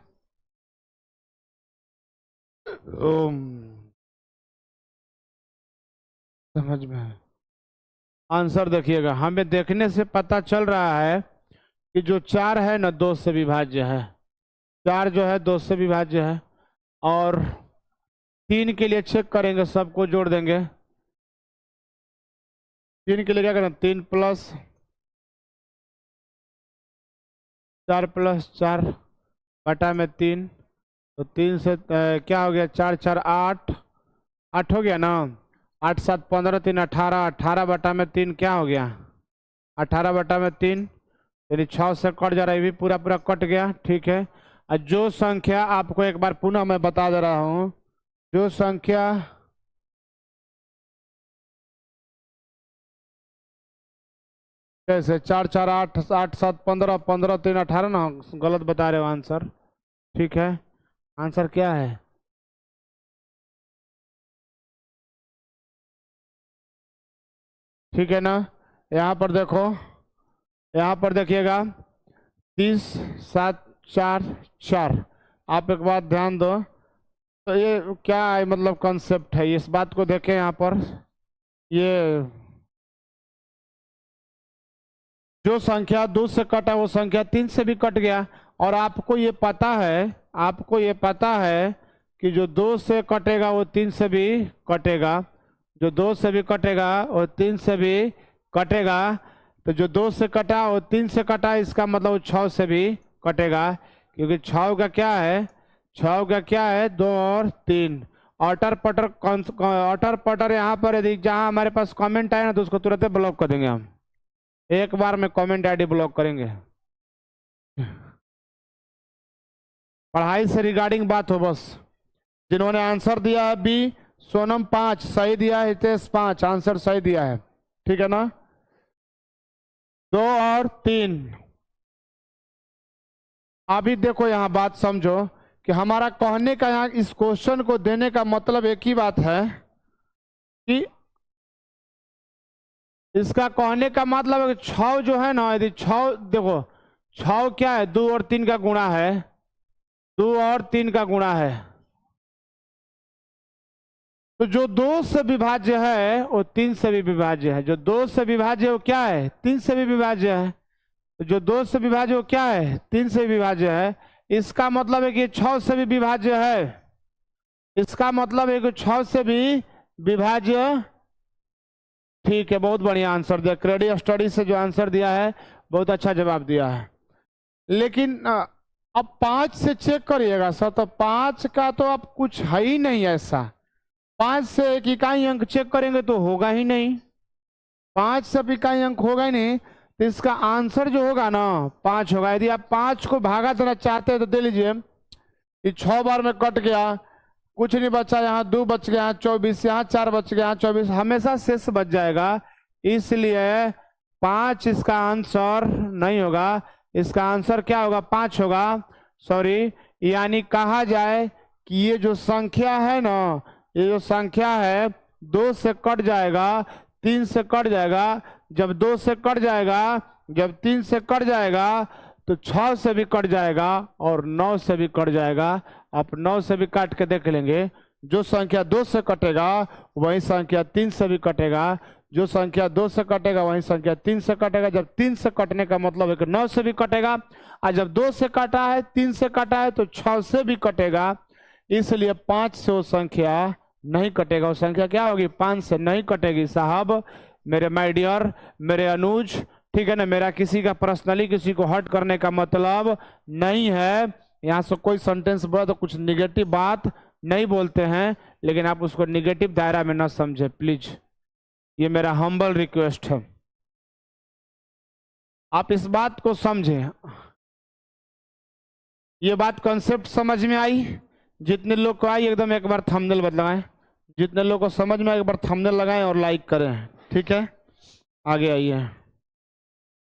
समझ में है? आंसर देखिएगा, हमें देखने से पता चल रहा है कि जो 4 है ना 2 से विभाज्य है। 4 जो है 2 से विभाज्य है। और 3 के लिए चेक करेंगे, सबको जोड़ देंगे। 3 के लिए क्या करना, 3 + 4 + 4 बटा में 3, तो 3 से क्या हो गया, 4 4 8, 8 हो गया ना। 8 7 15, 3 18, 18 बटा में 3 क्या हो गया, 18 बटा में 3, यानी 6 से कट जा रहा है, ये भी पूरा पूरा कट गया। ठीक है, और जो संख्या आपको एक बार पुनः मैं बता दे रहा हूं, जो संख्या कैसे 4 4 8 8 7 15, 15 3 18 ना, गलत बता रहे हो आंसर। ठीक है, आंसर क्या है? ठीक है ना, यहाँ पर देखो, यहाँ पर देखिएगा 30 7 4 4। आप एक बात ध्यान दो, तो ये क्या है, मतलब कॉन्सेप्ट है, इस बात को देखें। यहाँ पर ये जो संख्या 2 से कटा वो संख्या 3 से भी कट गया। और आपको ये पता है, आपको ये पता है कि जो 2 से कटेगा वो 3 से भी कटेगा, जो 2 से भी कटेगा वो 3 से भी कटेगा। तो जो 2 से कटा वो 3 से कटा, इसका मतलब 6 से भी कटेगा, क्योंकि 6 का क्या है, 6 का क्या है, 2 और 3। ऑटर पटर ऑटर पटर यहाँ पर यदि जहाँ हमारे पास कमेंट आए ना तो उसको तुरंत ब्लॉक कर देंगे हम, एक बार में कमेंट आईडी ब्लॉक करेंगे। पढ़ाई से रिगार्डिंग बात हो बस। जिन्होंने आंसर दिया है बी, सोनम 5 सही दिया है, हितेश 5 आंसर सही दिया है। ठीक है ना, 2 और 3। अभी देखो यहाँ बात समझो कि हमारा कहने का, यहाँ इस क्वेश्चन को देने का मतलब एक ही बात है कि इसका कहने का मतलब है कि 6 जो है ना, यदि 6 देखो 6 क्या है, 2 और 3 का गुणा है, 2 और 3 का गुणा है। तो जो 2 से विभाज्य है वो 3 से भी विभाज्य है, जो 2 से विभाज्य है वो क्या है, 3 से भी विभाज्य है। तो जो 2 से विभाज्य वो क्या है, 3 से विभाज्य है। इसका मतलब है कि 6 से भी विभाज्य है, इसका मतलब है कि 6 से भी विभाज्य। ठीक है, बहुत बढ़िया आंसर दिया, क्रेडिट स्टडी से जो आंसर दिया है बहुत अच्छा जवाब दिया है। लेकिन अब 5 से चेक करिएगा सर, तो 5 का तो अब कुछ है ही नहीं ऐसा। 5 से एक इकाई अंक चेक करेंगे तो होगा ही नहीं, 5 से इकाई अंक होगा ही नहीं, तो इसका आंसर जो होगा ना 5 होगा। यदि आप 5 को भागा देना चाहते हैं तो दे लीजिए, ये 6 बार में कट गया, कुछ नहीं बचा, यहाँ 2 बच गया, यहाँ 24, यहाँ 4 बच गया, यहाँ 24, हमेशा शेष बच जाएगा। इसलिए 5 इसका आंसर नहीं होगा, इसका आंसर क्या होगा, 5 होगा, सॉरी। यानी कहा जाए कि ये जो संख्या है ना, ये जो संख्या है 2 से कट जाएगा, 3 से कट जाएगा। जब 2 से कट जाएगा, जब 3 से कट जाएगा, तो 6 से भी कट जाएगा और 9 से भी कट जाएगा। आप 9 से भी काट के देख लेंगे, जो संख्या 2 से कटेगा वही संख्या 3 से भी कटेगा, जो संख्या 2 से कटेगा वही संख्या 3 से कटेगा। जब 3 से कटने का मतलब है कि 9 से भी कटेगा, और जब 2 से कटा है, 3 से कटा है, तो 6 से भी कटेगा। इसलिए 5 से वो संख्या नहीं कटेगा, वो संख्या क्या होगी, 5 से नहीं कटेगी साहब। मेरे माय डियर, मेरे अनुज, ठीक है ना, मेरा किसी का पर्सनली किसी को हर्ट करने का मतलब नहीं है। यहाँ से कोई सेंटेंस बोला तो कुछ निगेटिव बात नहीं बोलते हैं, लेकिन आप उसको निगेटिव दायरा में ना समझे प्लीज, ये मेरा हम्बल रिक्वेस्ट है, आप इस बात को समझें। ये बात कॉन्सेप्ट समझ में आई? जितने लोग को आई एकदम एक बार थंबनेल बदलवाएं, जितने लोगों को समझ में आए एक बार थंबनेल लगाएं और लाइक करें, ठीक है। आगे आइए,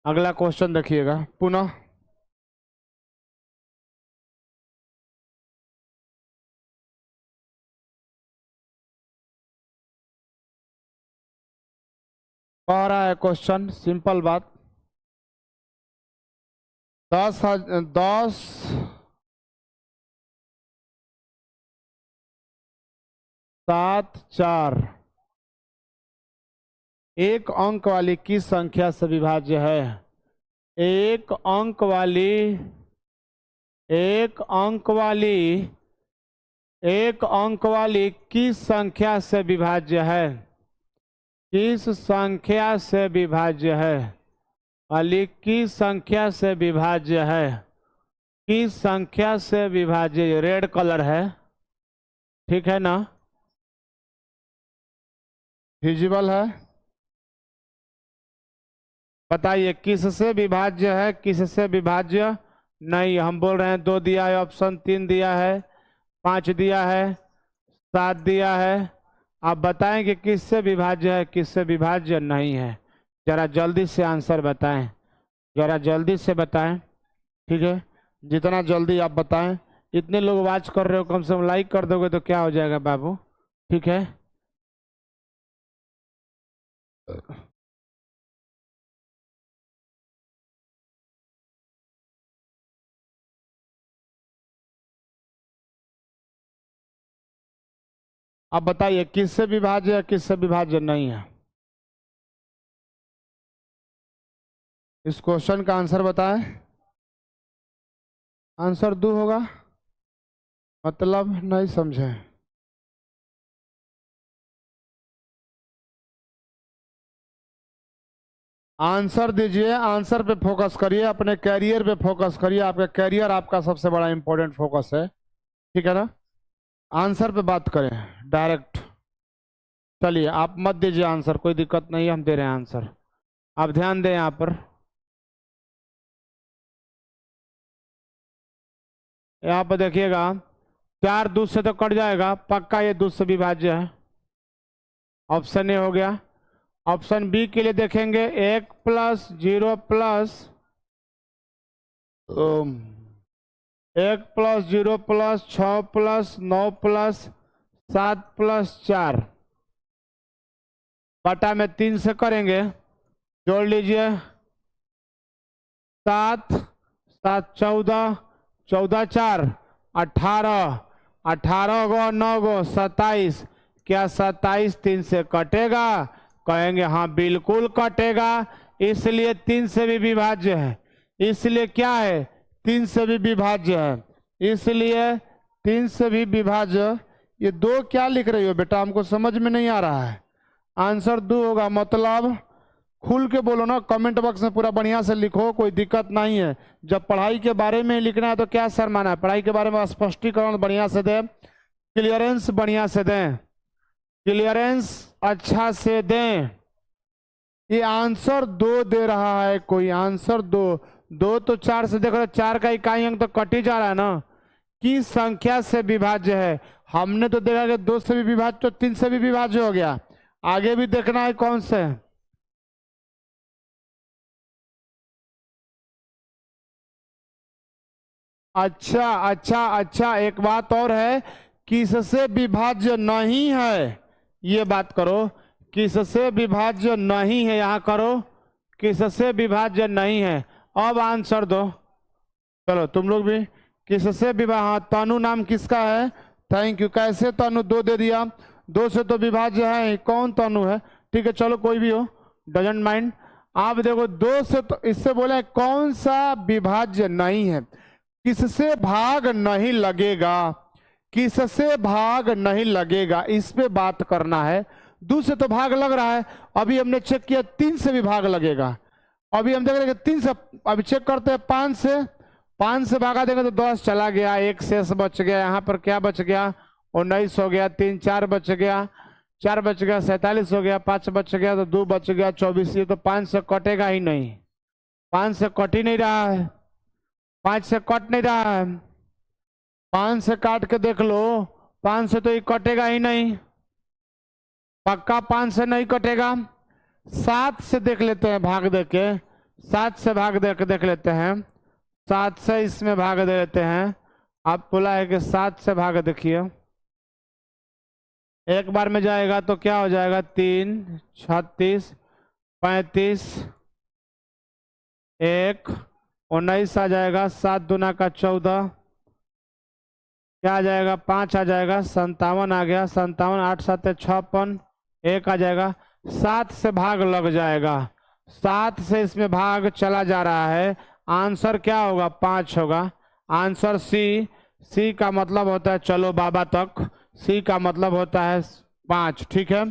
अगला क्वेश्चन देखिएगा पुनः। कह रहा है क्वेश्चन, सिंपल बात, 10 7 4 एक अंक वाली किस संख्या से विभाज्य है? एक अंक वाली एक अंक वाली एक अंक वाली किस संख्या से विभाज्य है? किस संख्या से विभाज्य है? वाली किस संख्या से विभाज्य है? किस संख्या से विभाज्य? रेड कलर है, ठीक है ना, विजिबल है। बताइए किससे विभाज्य है, किससे विभाज्य नहीं? हम बोल रहे हैं 2 दिया है ऑप्शन, 3 दिया है, 5 दिया है, 7 दिया है। आप बताएं कि किससे विभाज्य है, किससे विभाज्य नहीं है। जरा जल्दी से आंसर बताएं, जरा जल्दी से बताएं, ठीक है। जितना जल्दी आप बताएं, इतने लोग वॉच कर रहे हो, कम से कम लाइक कर दोगे तो क्या हो जाएगा बाबू, ठीक है। अब बताइए किससे विभाज्य है, किससे विभाज्य नहीं है। इस क्वेश्चन का आंसर बताएं। आंसर 2 होगा, मतलब नहीं समझे। आंसर दीजिए, आंसर पे फोकस करिए, अपने कैरियर पे फोकस करिए। आपका कैरियर आपका सबसे बड़ा इंपॉर्टेंट फोकस है, ठीक है ना। आंसर पे बात करें डायरेक्ट। चलिए आप मत दीजिए आंसर, कोई दिक्कत नहीं है, हम दे रहे हैं आंसर। आप ध्यान दें यहाँ पर, यहाँ पर देखिएगा, 4 दूध से तो कट जाएगा पक्का, ये दूध से विभाज्य है। ऑप्शन ए हो गया। ऑप्शन बी के लिए देखेंगे, 1 + 0 + 1 + 0 + 6 + 9 + 7 + 4 बटा में 3 से करेंगे, जोड़ लीजिए। 7 7 14 14 4 18 18 गो 9 गो 27। क्या 27 3 से कटेगा? कहेंगे हाँ बिल्कुल कटेगा, इसलिए 3 से भी विभाज्य है। इसलिए क्या है? 3 से भी विभाज्य है, इसलिए 3 से भी विभाज्य। ये 2 क्या लिख रही हो बेटा, हमको समझ में नहीं आ रहा है। आंसर 2 होगा, मतलब खुल के बोलो ना, कमेंट बॉक्स में पूरा बढ़िया से लिखो, कोई दिक्कत नहीं है। जब पढ़ाई के बारे में लिखना है तो क्या शर्माना है, पढ़ाई के बारे में स्पष्टीकरण बढ़िया से दें, क्लियरेंस बढ़िया से दें, क्लियरेंस अच्छा से दें। ये आंसर 2 दे रहा है कोई, आंसर 2 2 तो 4 से देख रहे, 4 का इकाई अंक तो कट ही जा रहा है ना। किस संख्या से विभाज्य है? हमने तो देखा कि 2 से भी विभाज्य, तो 3 से भी विभाज्य हो गया। आगे भी देखना है कौन से। अच्छा अच्छा अच्छा, एक बात और है, किससे विभाज्य नहीं है, ये बात करो। किससे विभाज्य नहीं है, यहां करो, किससे विभाज्य नहीं है। अब आंसर दो, चलो तुम लोग भी। किससे विभाज्य? हाँ, तनु नाम किसका है? Thank you. कैसे तनु? 2 दे दिया, 2 से तो विभाज्य है। कौन तनु है? ठीक है चलो कोई भी हो, डजेंट माइंड। आप देखो 2 से तो, इससे बोले कौन सा विभाज्य नहीं है, किससे भाग नहीं लगेगा, किससे भाग नहीं लगेगा, इस पे बात करना है। 2 से तो भाग लग रहा है, अभी हमने चेक किया 3 से भी भाग लगेगा। अभी हम देख रहे हैं 3 से, अभी चेक करते हैं 5 से। 5 से भागा देंगे तो 10 चला गया, 1 शेष बच गया। यहाँ पर क्या बच गया? 19 हो गया। 3 4 बच गया, 4 बच गया, 47 हो गया। 5 बच गया तो 2 बच गया, 24। ये तो 5 से कटेगा ही नहीं, 5 से कट ही नहीं रहा है, 5 से कट नहीं रहा है। 5 से काट के देख लो, 5 से तो ये कटेगा ही नहीं। पक्का 5 से नहीं कटेगा। 7 से देख लेते हैं, भाग दे के 7 से भाग दे के देख लेते हैं। 7 से इसमें भाग दे लेते हैं। आप बोला है कि 7 से भाग देखिए, एक बार में जाएगा तो क्या हो जाएगा, 3 36 35 1 19 आ जाएगा। 7 दूना का 14, क्या आ जाएगा 5 आ जाएगा। 57 आ गया। 57 8 7 56 1 आ जाएगा। 7 से भाग लग जाएगा। 7 से इसमें भाग चला जा रहा है। आंसर क्या होगा, 5 होगा। Answer C. सी का मतलब होता है चलो बाबा तक। सी का मतलब होता है 5। ठीक है,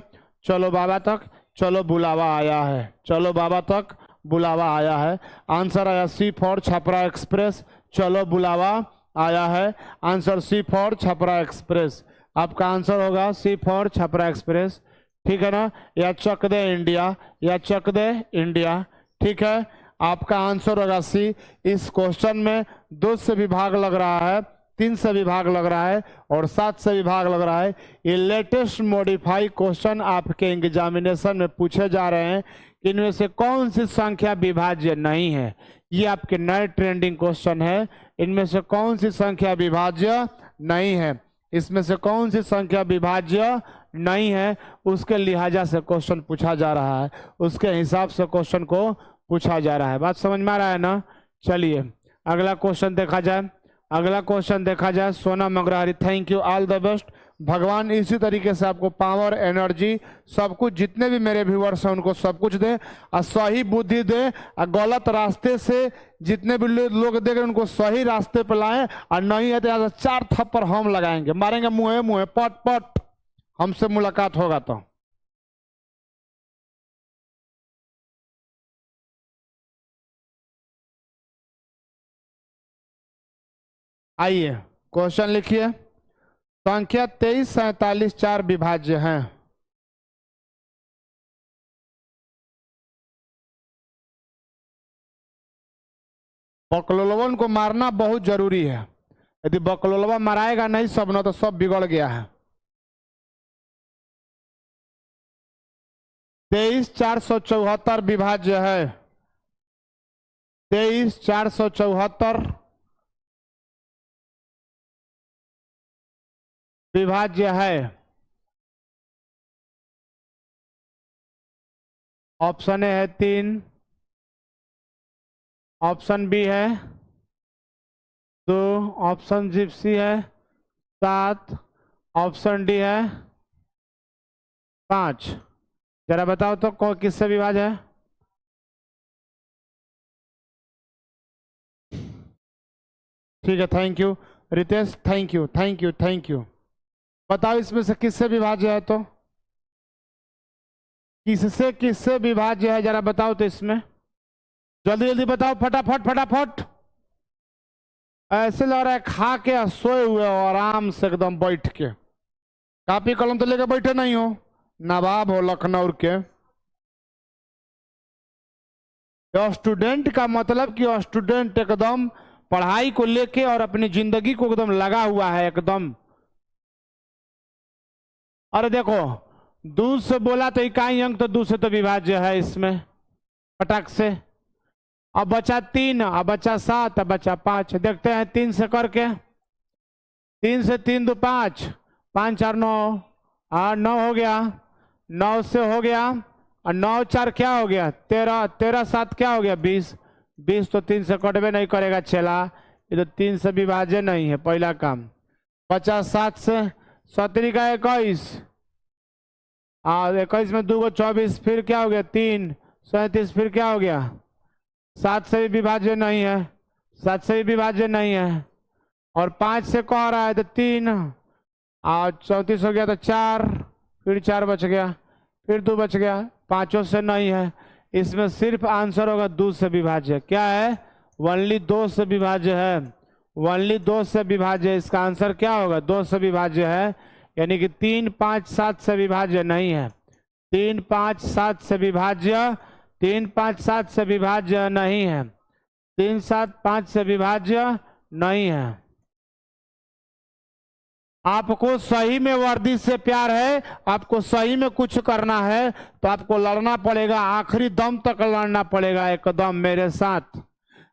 चलो बाबा तक, चलो बुलावा आया है, चलो बाबा तक बुलावा आया है। आंसर आया सी फॉर छपरा एक्सप्रेस, चलो बुलावा आया है। Answer C for Chhapra express. आपका आंसर होगा सी फॉर छपरा एक्सप्रेस। ठीक है ना, या चक दे इंडिया, या चक दे इंडिया। ठीक है, आपका आंसर होगा सी। इस क्वेश्चन में 2 से भी भाग लग रहा है, 3 से भी भाग लग रहा है और 7 से भी भाग लग रहा है। ये लेटेस्ट मॉडिफाई क्वेश्चन आपके एग्जामिनेशन में पूछे जा रहे हैं। इनमें से कौन सी संख्या विभाज्य नहीं है, ये आपके नए ट्रेंडिंग क्वेश्चन है। इनमें से कौन सी संख्या विभाज्य नहीं है, इसमें से कौन सी संख्या विभाज्य नहीं है, उसके लिहाजा से क्वेश्चन पूछा जा रहा है, उसके हिसाब से क्वेश्चन को पूछा जा रहा है। बात समझ में आ रहा है ना। चलिए अगला क्वेश्चन देखा जाए। अगला क्वेश्चन देखा जाए। Sonam Agrahari, thank you, all the best. भगवान इसी तरीके से आपको पावर, एनर्जी, सब कुछ, जितने भी मेरे व्यूअर्स हैं उनको सब कुछ दे और सही बुद्धि दे और गलत रास्ते से जितने भी लोग देख रहे हैं उनको सही रास्ते पर लाएं। और नहीं है तो 4 थप्पड़ हम लगाएंगे, मारेंगे मुँहे मुँहे, पट पट। हमसे मुलाकात होगा तो। आइए क्वेश्चन लिखिए। संख्या 23 47 4 विभाज्य हैं। बकलोलवन को मारना बहुत जरूरी है। यदि बकलोलवा मराएगा नहीं सब ना तो सब बिगड़ गया है। 23 474 विभाज्य है। 23 474 विभाज्य है। ऑप्शन ए है 3, ऑप्शन बी है 2, ऑप्शन सी है 7, ऑप्शन डी है 5। जरा बताओ तो किससे विभाज्य है। ठीक है, thank you Ritesh, thank you thank you thank you. बताओ इसमें से किससे विभाज्य है, तो किससे किससे विभाज्य है जरा बताओ तो इसमें, जल्दी जल्दी बताओ, फटाफट फटाफट। ऐसे लग रहा है खा के सोए हुए हो आराम से एकदम बैठ के, कॉपी कलम तो लेके बैठे नहीं हो, नवाब हो लखनऊ के। स्टूडेंट का मतलब कि स्टूडेंट एकदम पढ़ाई को लेके और अपनी जिंदगी को एकदम लगा हुआ है एकदम। अरे देखो 2 से बोला तो इकाई अंक तो 2 से तो विभाज्य है इसमें फटाक से। अब बचा 3, अब बचा 7, अब बचा 5। देखते हैं 3 से करके। 3 से 3 2 5, 5 4 9, 8 9 हो गया। 9 से हो गया और 9 4 क्या हो गया 13, 13 7 क्या हो गया 20। 20 तो 3 से कटवे नहीं करेगा छेला, ये तो 3 से विभाज्य नहीं है पहला काम। 50 7 से 17 का 21, 21 में 2 को 24, फिर क्या हो गया 3 37, फिर क्या हो गया 7 से भी विभाज्य नहीं है, 7 से भी विभाज्य नहीं है। और 5 से कह रहा है तो 3 और 34 हो गया तो 4, फिर 4 बच गया, फिर 2 बच गया, 5 से नहीं है। इसमें सिर्फ आंसर होगा 2 से विभाज्य। क्या है, ओनली 2 से विभाज्य है, ओनली 2 से विभाज्य। इसका आंसर क्या होगा 2 से विभाज्य है, यानी कि 3 5 7 से विभाज्य नहीं है। 3 5 7 से विभाज्य, 3 5 7 से विभाज्य नहीं है, 3 7 5 से विभाज्य नहीं है। आपको सही में वर्दी से प्यार है, आपको सही में कुछ करना है तो आपको लड़ना पड़ेगा, आखिरी दम तक लड़ना पड़ेगा एकदम मेरे साथ।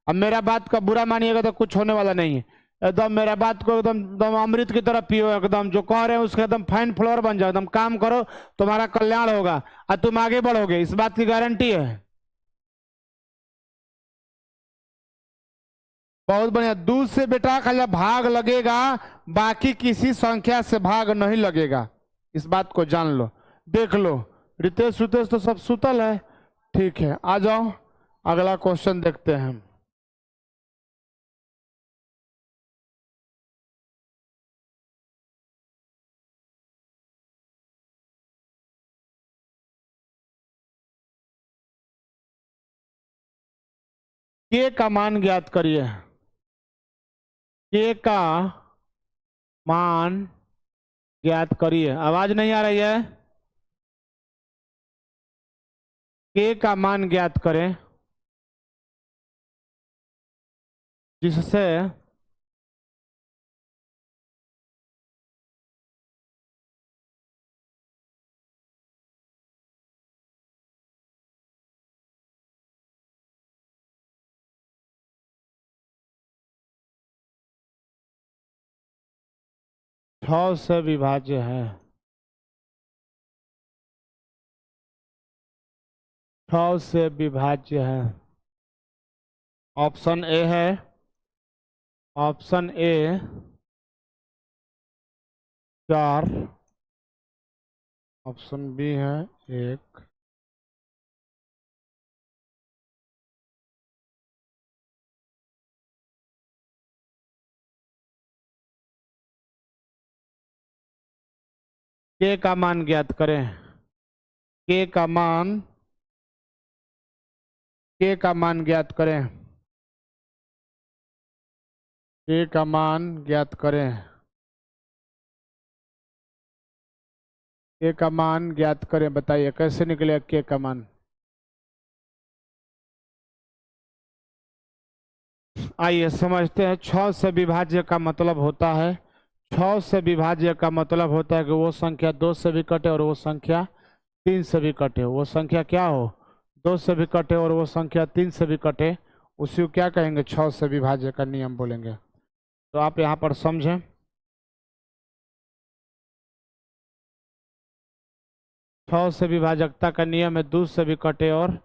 अब मेरा बात का बुरा मानिएगा तो कुछ होने वाला नहीं है, एकदम मेरा बात को एकदम एकदम अमृत की तरह पियो, एकदम जो कह रहे हैं उसके एकदम फाइन फ्लोर बन जाओ, एकदम काम करो, तुम्हारा कल्याण होगा और तुम आगे बढ़ोगे, इस बात की गारंटी है। बहुत बढ़िया। दूध से बेटा खाली भाग लगेगा, बाकी किसी संख्या से भाग नहीं लगेगा, इस बात को जान लो। देख लो रितेश रितेश तो सब सुतल है, ठीक है आ जाओ अगला क्वेश्चन देखते हैं। के का मान ज्ञात करिए। के का मान ज्ञात करिए। आवाज नहीं आ रही है? के का मान ज्ञात करें जिससे 6 से विभाज्य है। 6 से विभाज्य है। ऑप्शन ए है, ऑप्शन ए 4, ऑप्शन बी है 1, के का मान ज्ञात करें। के का मान, के का मान ज्ञात करें। के का मान ज्ञात करें। के का मान ज्ञात करें, बताइए कैसे निकलेगा के का मान। आइए समझते हैं। 6 से विभाज्य का मतलब होता है, 6 से विभाज्य का मतलब होता है कि वो संख्या 2 से भी कटे और वो संख्या 3 से भी कटे। वो संख्या क्या हो, 2 से भी कटे और वो संख्या 3 से भी कटे, उसी को क्या कहेंगे, 6 से विभाज्य का नियम बोलेंगे। तो आप यहाँ पर समझें। 6 से विभाजकता का नियम है 2 से भी कटे और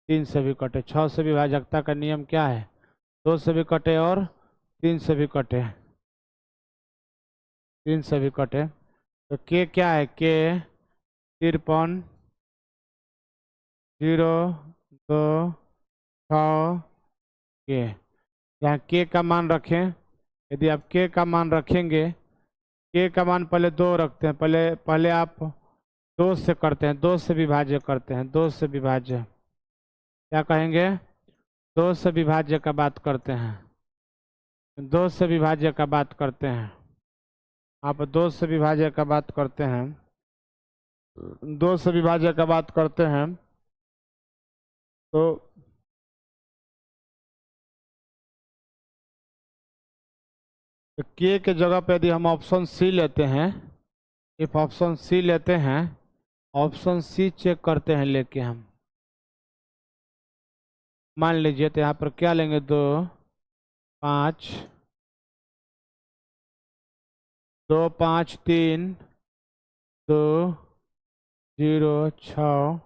3 से भी कटे। 6 से विभाजकता का नियम क्या है, 2 से भी कटे और 3 से भी कटे, 3 से भी कटे। तो के क्या है, के 53, 0, 2, 6 के। यहाँ के का मान रखें, यदि आप के का मान रखेंगे, के का मान पहले 2 रखते हैं, पहले पहले आप 2 से करते हैं, 2 से विभाज्य करते हैं, 2 से विभाज्य क्या कहेंगे, 2 से विभाज्य का बात करते हैं, 2 से विभाज्य का बात करते हैं। आप 2 से विभाज्य का बात करते हैं, 2 से विभाज्य का बात करते हैं तो के के जगह पे यदि हम ऑप्शन सी लेते हैं, इफ ऑप्शन सी लेते हैं, ऑप्शन सी चेक करते हैं लेके हम, मान लीजिए तो यहाँ पर क्या लेंगे, 2, 5, 2, 5, 3, 2, 0, 6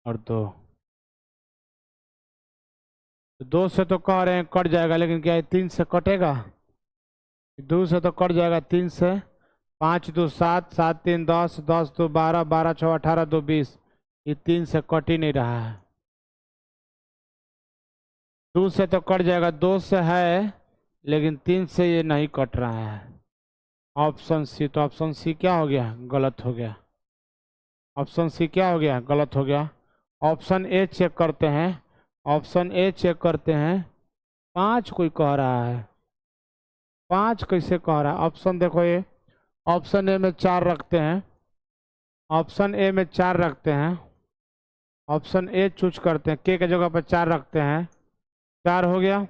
और 2। 2 से तो कह रहे हैं कट जाएगा, लेकिन क्या है 3 से कटेगा, 2 से तो कट जाएगा, 3 से 5 2 7, 7 3 10, 10 2 12, 12 6 18, 2 20, ये 3 से कट ही नहीं रहा है। 2 से तो कट जाएगा, 2 से है लेकिन 3 से ये नहीं कट रहा है। ऑप्शन सी, तो ऑप्शन सी क्या हो गया, गलत हो गया। ऑप्शन सी क्या हो गया, गलत हो गया। ऑप्शन ए चेक करते हैं, ऑप्शन ए चेक करते हैं। 5 कोई कह रहा है, 5 कैसे कह रहा है, ऑप्शन देखो ये, ऑप्शन ए में 4 रखते हैं, ऑप्शन ए में 4 रखते हैं, ऑप्शन ए चूज करते हैं, के जगह पर 4 रखते हैं, 4 हो गया,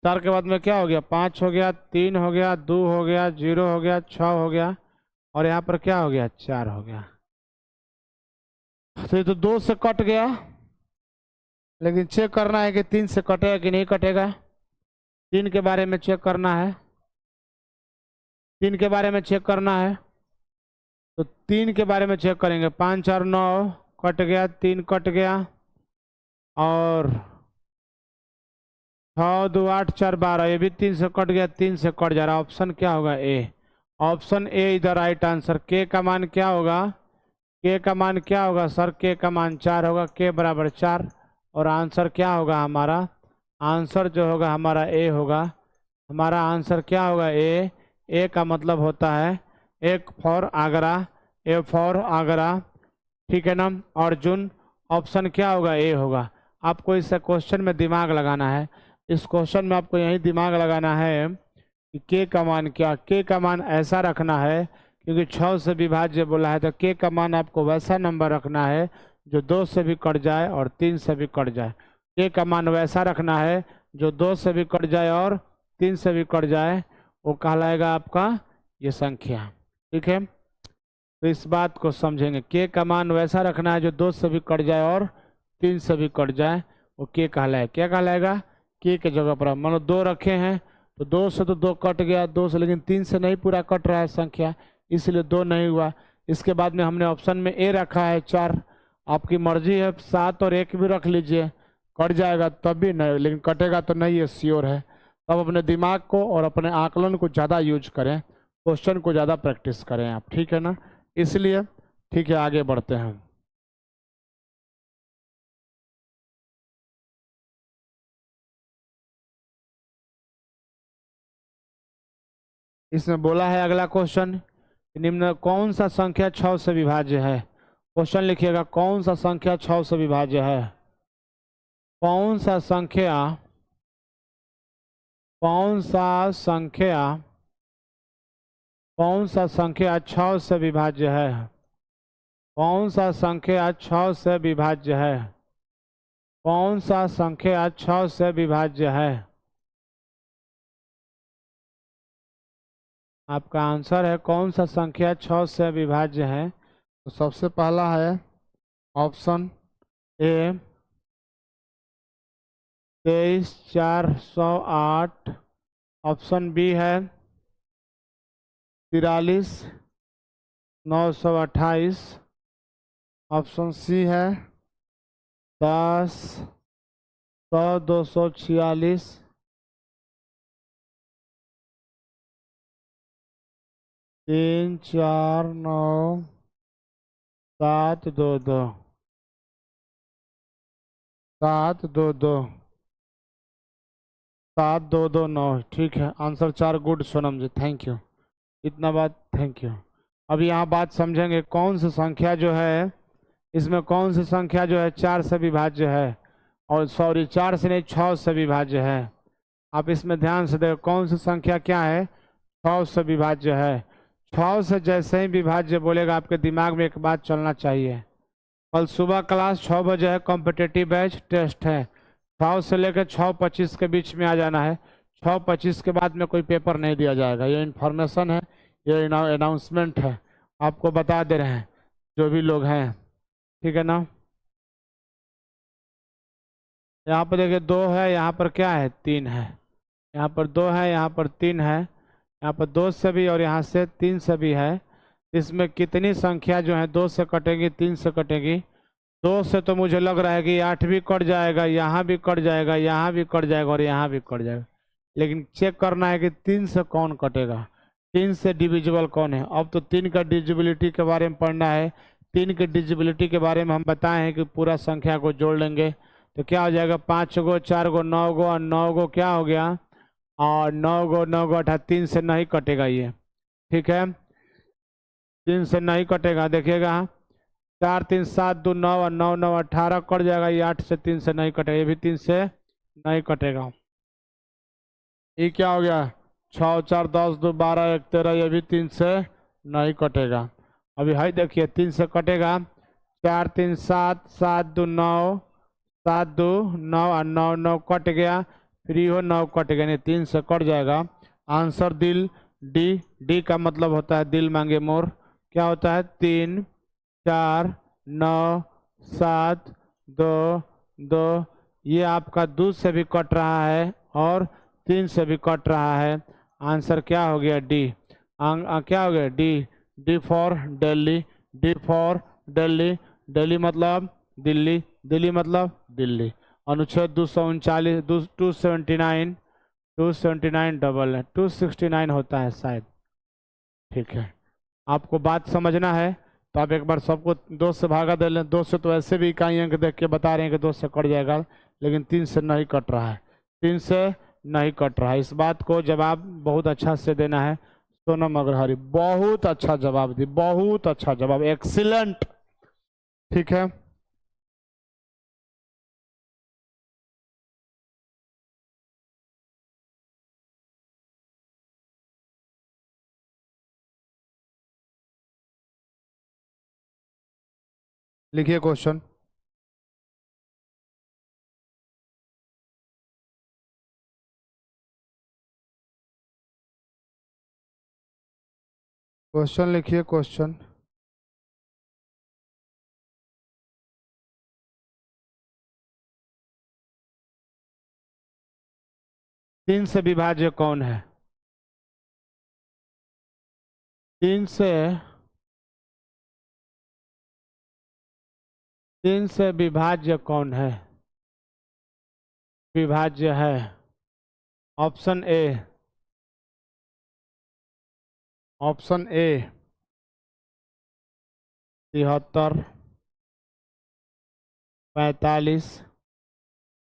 4 के बाद में क्या हो गया, 5 हो गया, 3 हो गया, 2 हो गया, 0 हो गया, 6 हो गया, और यहाँ पर क्या हो गया, 4 हो गया। तो ये तो 2 से कट गया, लेकिन चेक करना है कि 3 से कटेगा कि नहीं कटेगा। 3 के बारे में चेक करना है, 3 के बारे में चेक करना है। तो 3 के बारे में चेक करेंगे। 5 4 9 कट गया, 3 कट गया, और 6 2 8 4 12, ये भी 3 से कट गया, 3 से कट जा रहा। ऑप्शन क्या होगा, A. Option A is the right answer. के का मान क्या होगा, के का मान क्या होगा सर, के का मान 4 होगा, के बराबर 4, और आंसर क्या होगा हमारा, आंसर जो होगा हमारा ए होगा। हमारा आंसर क्या होगा, ए। ए का मतलब होता है एक for Agra, A for Agra, ठीक है ना। अर्जुन, ऑप्शन क्या होगा, ए होगा। आपको इस क्वेश्चन में दिमाग लगाना है, इस क्वेश्चन में आपको यही दिमाग लगाना है कि के का मान क्या, के का मान ऐसा रखना है, क्योंकि 6 से विभाज्य बोला है, तो के का मान आपको वैसा नंबर रखना है जो 2 से भी कट जाए और 3 से भी कट जाए। के का मान वैसा रखना है जो 2 से भी कट जाए और 3 से भी कट जाए, वो कहलाएगा आपका ये संख्या, ठीक है। तो इस बात को समझेंगे, के का मान वैसा रखना है जो 2 से भी कट जाए और 3 से भी कट जाए, वो के कहलाएगा। क्या कहलाएगा, के के जगह पर मान लो 2 रखे हैं, तो 2 से तो 2 कट गया, 2 से, लेकिन 3 से नहीं पूरा कट रहा है संख्या, इसलिए 2 नहीं हुआ। इसके बाद में हमने ऑप्शन में ए रखा है 4, आपकी मर्जी है 7 और 1 भी रख लीजिए, कट जाएगा तब भी नहीं, लेकिन कटेगा तो नहीं, ये श्योर है। तब अपने दिमाग को और अपने आकलन को ज़्यादा यूज करें, क्वेश्चन को ज़्यादा प्रैक्टिस करें आप, ठीक है ना। इसलिए ठीक है, आगे बढ़ते हैं। इसमें बोला है अगला क्वेश्चन, निम्न कौन सा संख्या 6 से विभाज्य है। क्वेश्चन लिखिएगा, कौन सा संख्या 6 से विभाज्य है। कौन सा संख्या, कौन सा संख्या, कौन सा संख्या 6 से विभाज्य है। कौन सा संख्या 6 से विभाज्य है। कौन सा संख्या 6 से विभाज्य है। आपका आंसर है कौन सा संख्या 6 से विभाज्य है। तो सबसे पहला है ऑप्शन ए 23,408, ऑप्शन बी है 43,928, ऑप्शन सी है 10, 100, 246, 3 4 9 7 2 2 7 2 2 7 2 2 9, ठीक है। Answer 4, good Sonam ji, thank you, इतना बात, थैंक यू। अब यहाँ बात समझेंगे, कौन सी संख्या जो है, इसमें कौन सी संख्या जो है 4 से विभाज्य है, और सॉरी 4 से नहीं 6 से विभाज्य है। आप इसमें ध्यान से देखो, कौन सी संख्या क्या है, 6 से विभाज्य है। 6 से जैसे ही विभाज्य बोलेगा, आपके दिमाग में एक बात चलना चाहिए, कल सुबह क्लास 6 बजे है, कॉम्पिटिटिव बैच टेस्ट है, 6 से लेकर 6:25 के बीच में आ जाना है। 6:25 के बाद में कोई पेपर नहीं दिया जाएगा, ये इन्फॉर्मेशन है, ये अनाउंसमेंट है, आपको बता दे रहे हैं जो भी लोग हैं, ठीक है ना। यहाँ पर देखिए 2 है, यहाँ पर क्या है 3 है, यहाँ पर 2 है, यहाँ पर 3 है, यहाँ पर 2 से भी और यहाँ से 3 से भी है। इसमें कितनी संख्या जो है 2 से कटेगी, 3 से कटेगी। 2 से तो मुझे लग रहा है कि 8 भी कट जाएगा, यहाँ भी कट जाएगा, यहाँ भी कट जाएगा और यहाँ भी कट जाएगा, लेकिन चेक करना है कि 3 से कौन कटेगा, 3 से डिविजिबल कौन है। अब तो 3 का डिविजिबिलिटी के बारे में पढ़ना है। 3 के डिविजिबिलिटी के बारे में हम बताए हैं कि पूरा संख्या को जोड़ लेंगे तो क्या हो जाएगा, 5 गो 4 गो 9 गो और 9 गो क्या हो गया, और 9 गो 9 गो 18, 3 से नहीं कटेगा ये, ठीक है, 3 से नहीं कटेगा। देखिएगा 4 3 7 2 9 और 9 9 18 कट जाएगा, ये 8 से 3 से नहीं कटेगा, ये भी 3 से नहीं कटेगा। ये क्या हो गया, 6 4 10 2 12 1 13, ये भी 3 से नहीं कटेगा। अभी हाई देखिए 3 से कटेगा, 4 3 7 7 2 9, 7 2 9 और 9 9 कट गया, फिर यो 9 कट गया, नहीं 3 से कट जाएगा। आंसर दिल, डी। डी का मतलब होता है दिल मांगे मोर। क्या होता है? 3 4 9 7 2 2। ये आपका 2 से भी कट रहा है और 3 से भी कट रहा है। आंसर क्या हो गया? डी। क्या हो गया? D. D for Delhi. D for Delhi. Delhi मतलब दिल्ली। दिल्ली मतलब दिल्ली। अनुच्छेद 239 279 279 डबल है, 269 होता है शायद। ठीक है, आपको बात समझना है तो आप एक बार सबको 2 से भागा दे लें। 2 से तो ऐसे भी इकाई अंक देख के बता रहे हैं कि 2 से कट जाएगा, लेकिन 3 से नहीं कट रहा है। 3 से नहीं कट रहा है। इस बात को जवाब बहुत अच्छा से देना है। सोनम अग्रहरी बहुत अच्छा जवाब दी, बहुत अच्छा जवाब, एक्सीलेंट। ठीक है, लिखिए क्वेश्चन। क्वेश्चन लिखिए, क्वेश्चन। तीन से विभाज्य कौन है? 3 से 3 से विभाज्य कौन है? विभाज्य है ऑप्शन ए। ऑप्शन ए 73 45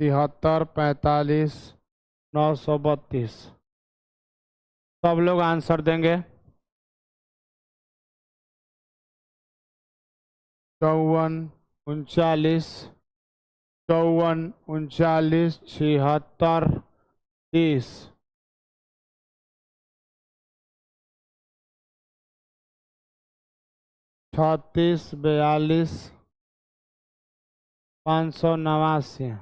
73 45 932। सब लोग आंसर देंगे। 54 39 54 39 76 30। 36 42 589।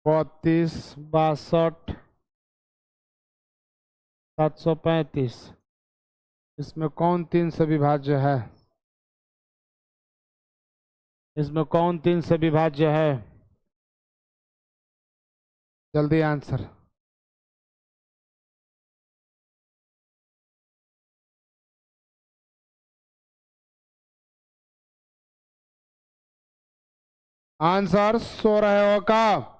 32 62 735। इसमें कौन 3 से विभाज्य है? इसमें कौन 3 से विभाज्य है? जल्दी आंसर। आंसर सो रहे हो का?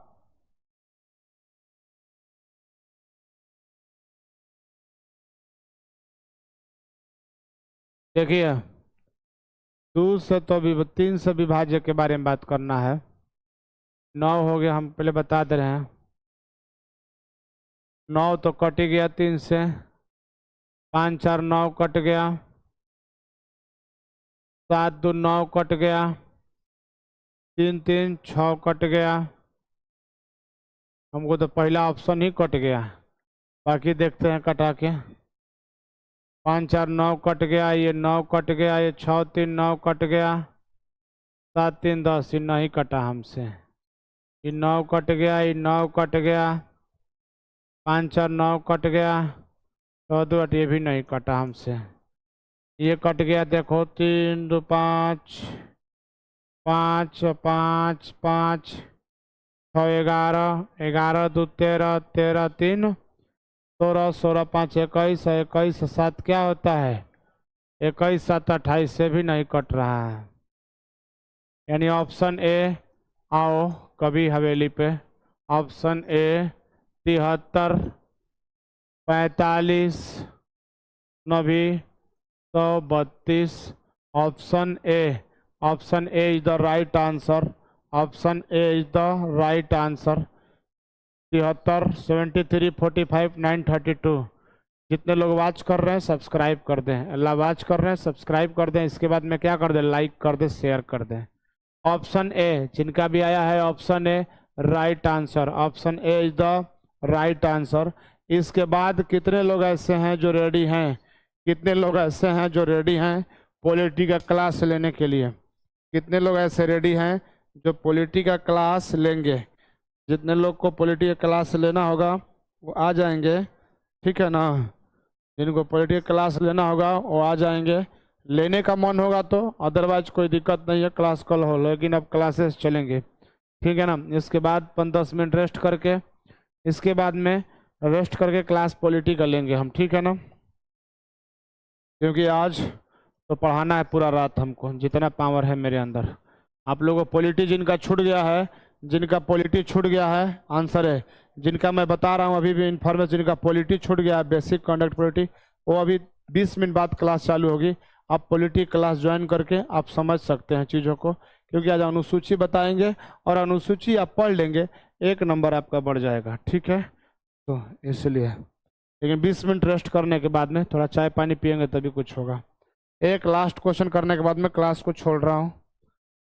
देखिए, 2 से तो 3 से विभाज्य के बारे में बात करना है। 9 हो गया, हम पहले बता दे रहे हैं। 9 तो कट ही गया 3 से। 5 4 9 कट गया। 7 2 9 कट गया। 3 3 6 कट गया। हमको तो पहला ऑप्शन ही कट गया, बाकी देखते हैं कटा के। 5 4 9 कट गया, ये 9 कट गया, ये 6 3 9 कट गया। 7 3 10, ये नहीं कटा हमसे। ये 9 कट गया, ये 9 कट गया। 5 4 9 कट गया। 6 2 8, ये भी नहीं कटा हमसे। ये कट गया, देखो 3 2 5 5 5 5 6 11 11 2 13 13 3 16 16 5 21 21 7 क्या होता है? 21 7 28 से भी नहीं कट रहा है। यानी ऑप्शन ए, आओ कभी हवेली पे। Option A 73 45 9 132। Option A, option A is the right answer. Option A is the right answer. 73 73 45 932। जितने लोग वॉच कर रहे हैं सब्सक्राइब कर दें। अल्लाह वॉच कर रहे हैं सब्सक्राइब कर दें। इसके बाद में क्या कर दें? लाइक कर दें, शेयर कर दें। ऑप्शन ए जिनका भी आया है, option A right answer. Option A is the right answer. इसके बाद कितने लोग ऐसे हैं जो रेडी हैं? कितने लोग ऐसे हैं जो रेडी हैं पॉलिटी का क्लास लेने के लिए? कितने लोग ऐसे रेडी हैं जो पॉलिटी का क्लास लेंगे? जितने लोग को पॉलिटी का क्लास लेना होगा वो आ जाएंगे, ठीक है ना? जिनको पॉलिटी का क्लास लेना होगा वो आ जाएंगे, लेने का मन होगा तो, अदरवाइज कोई दिक्कत नहीं है, क्लास कल हो, लेकिन अब क्लासेस चलेंगे, ठीक है ना? इसके बाद 5-10 मिनट रेस्ट करके, इसके बाद में रेस्ट करके क्लास पॉलिटी का लेंगे हम, ठीक है ना? क्योंकि आज तो पढ़ाना है पूरा रात हमको, जितना पावर है मेरे अंदर। आप लोगों को पॉलिटी जिनका छूट गया है, जिनका पॉलिटी छूट गया है, आंसर है, जिनका मैं बता रहा हूँ अभी भी इन्फॉर्मेशन, जिनका पॉलिटी छूट गया है, बेसिक कंडक्ट पॉलिटी, वो अभी 20 मिनट बाद क्लास चालू होगी। आप पॉलिटी क्लास ज्वाइन करके आप समझ सकते हैं चीज़ों को, क्योंकि आज अनुसूची बताएंगे और अनुसूची आप पढ़ लेंगे, 1 नंबर आपका बढ़ जाएगा, ठीक है? तो इसलिए, लेकिन 20 मिनट रेस्ट करने के बाद में थोड़ा चाय पानी पियेंगे तभी कुछ होगा। एक लास्ट क्वेश्चन करने के बाद में क्लास को छोड़ रहा हूँ,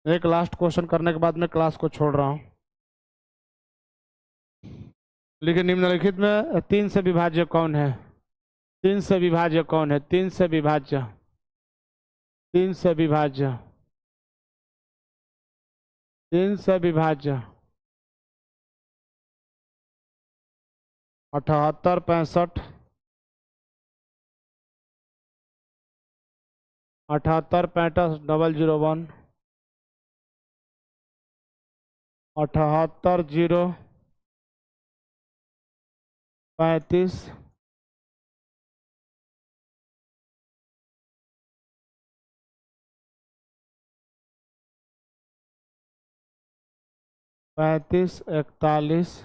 एक लास्ट क्वेश्चन करने के बाद में क्लास को छोड़ रहा हूँ। लेकिन निम्नलिखित में 3 से विभाज्य कौन है? 3 से विभाज्य कौन है? 3 से विभाज्य, 3 से विभाज्य, 3 से विभाज्य 78, 65, 78, 65, 001, 78, 0, 35, 35, 41,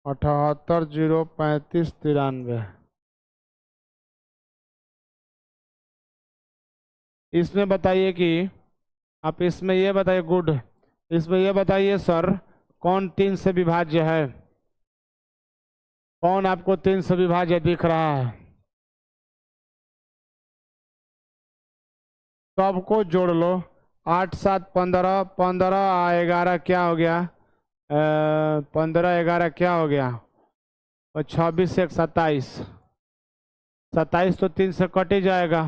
78, 0, 35, 93। इसमें बताइए कि आप इसमें ये बताइए, गुड, इसमें ये बताइए सर कौन 3 से विभाज्य है? कौन आपको 3 से विभाज्य दिख रहा है? सबको जोड़ लो, 8, 7, 15, 15 और 11 क्या हो गया? 15, 11 क्या हो गया? और 26, 1, 27, 27 तो 3 से कट ही जाएगा।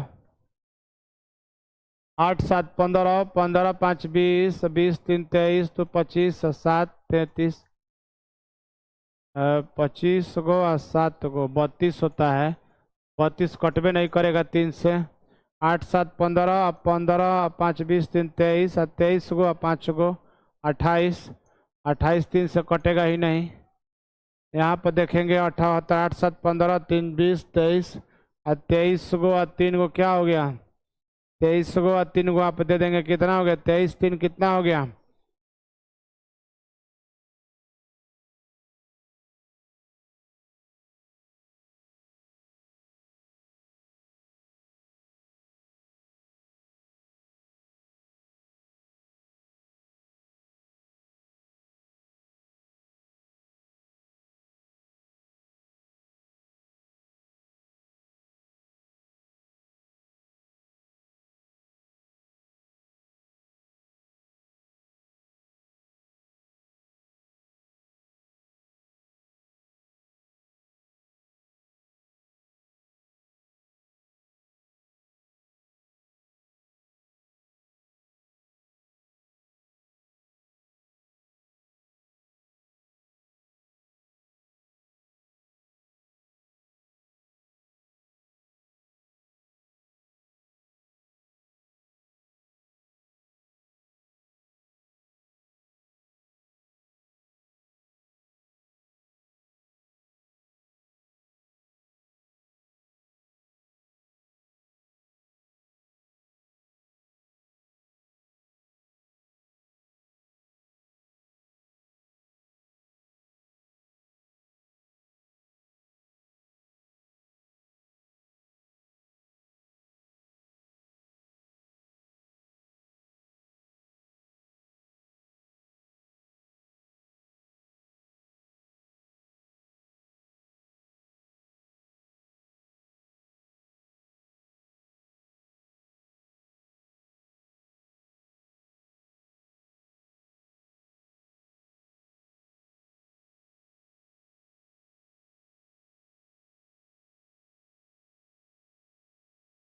8, 7, 15, 15, 5, 20, 20, 3, 23 तो 25, 7, 33, 25 गो और 7 गो 32 होता है। 32 कटवे नहीं करेगा 3 से। 8, 7, 15, 15, 5, 20, 3, 23, 23 गो 5 गो 28, 28 3 से कटेगा ही नहीं। यहाँ पर देखेंगे 78, 8, 7, 15, 3, 20, 23 और 23 गो और 3 गो क्या हो गया? 23 गो और 3 गो आप दे देंगे, कितना हो गया? 23, 3 कितना हो गया?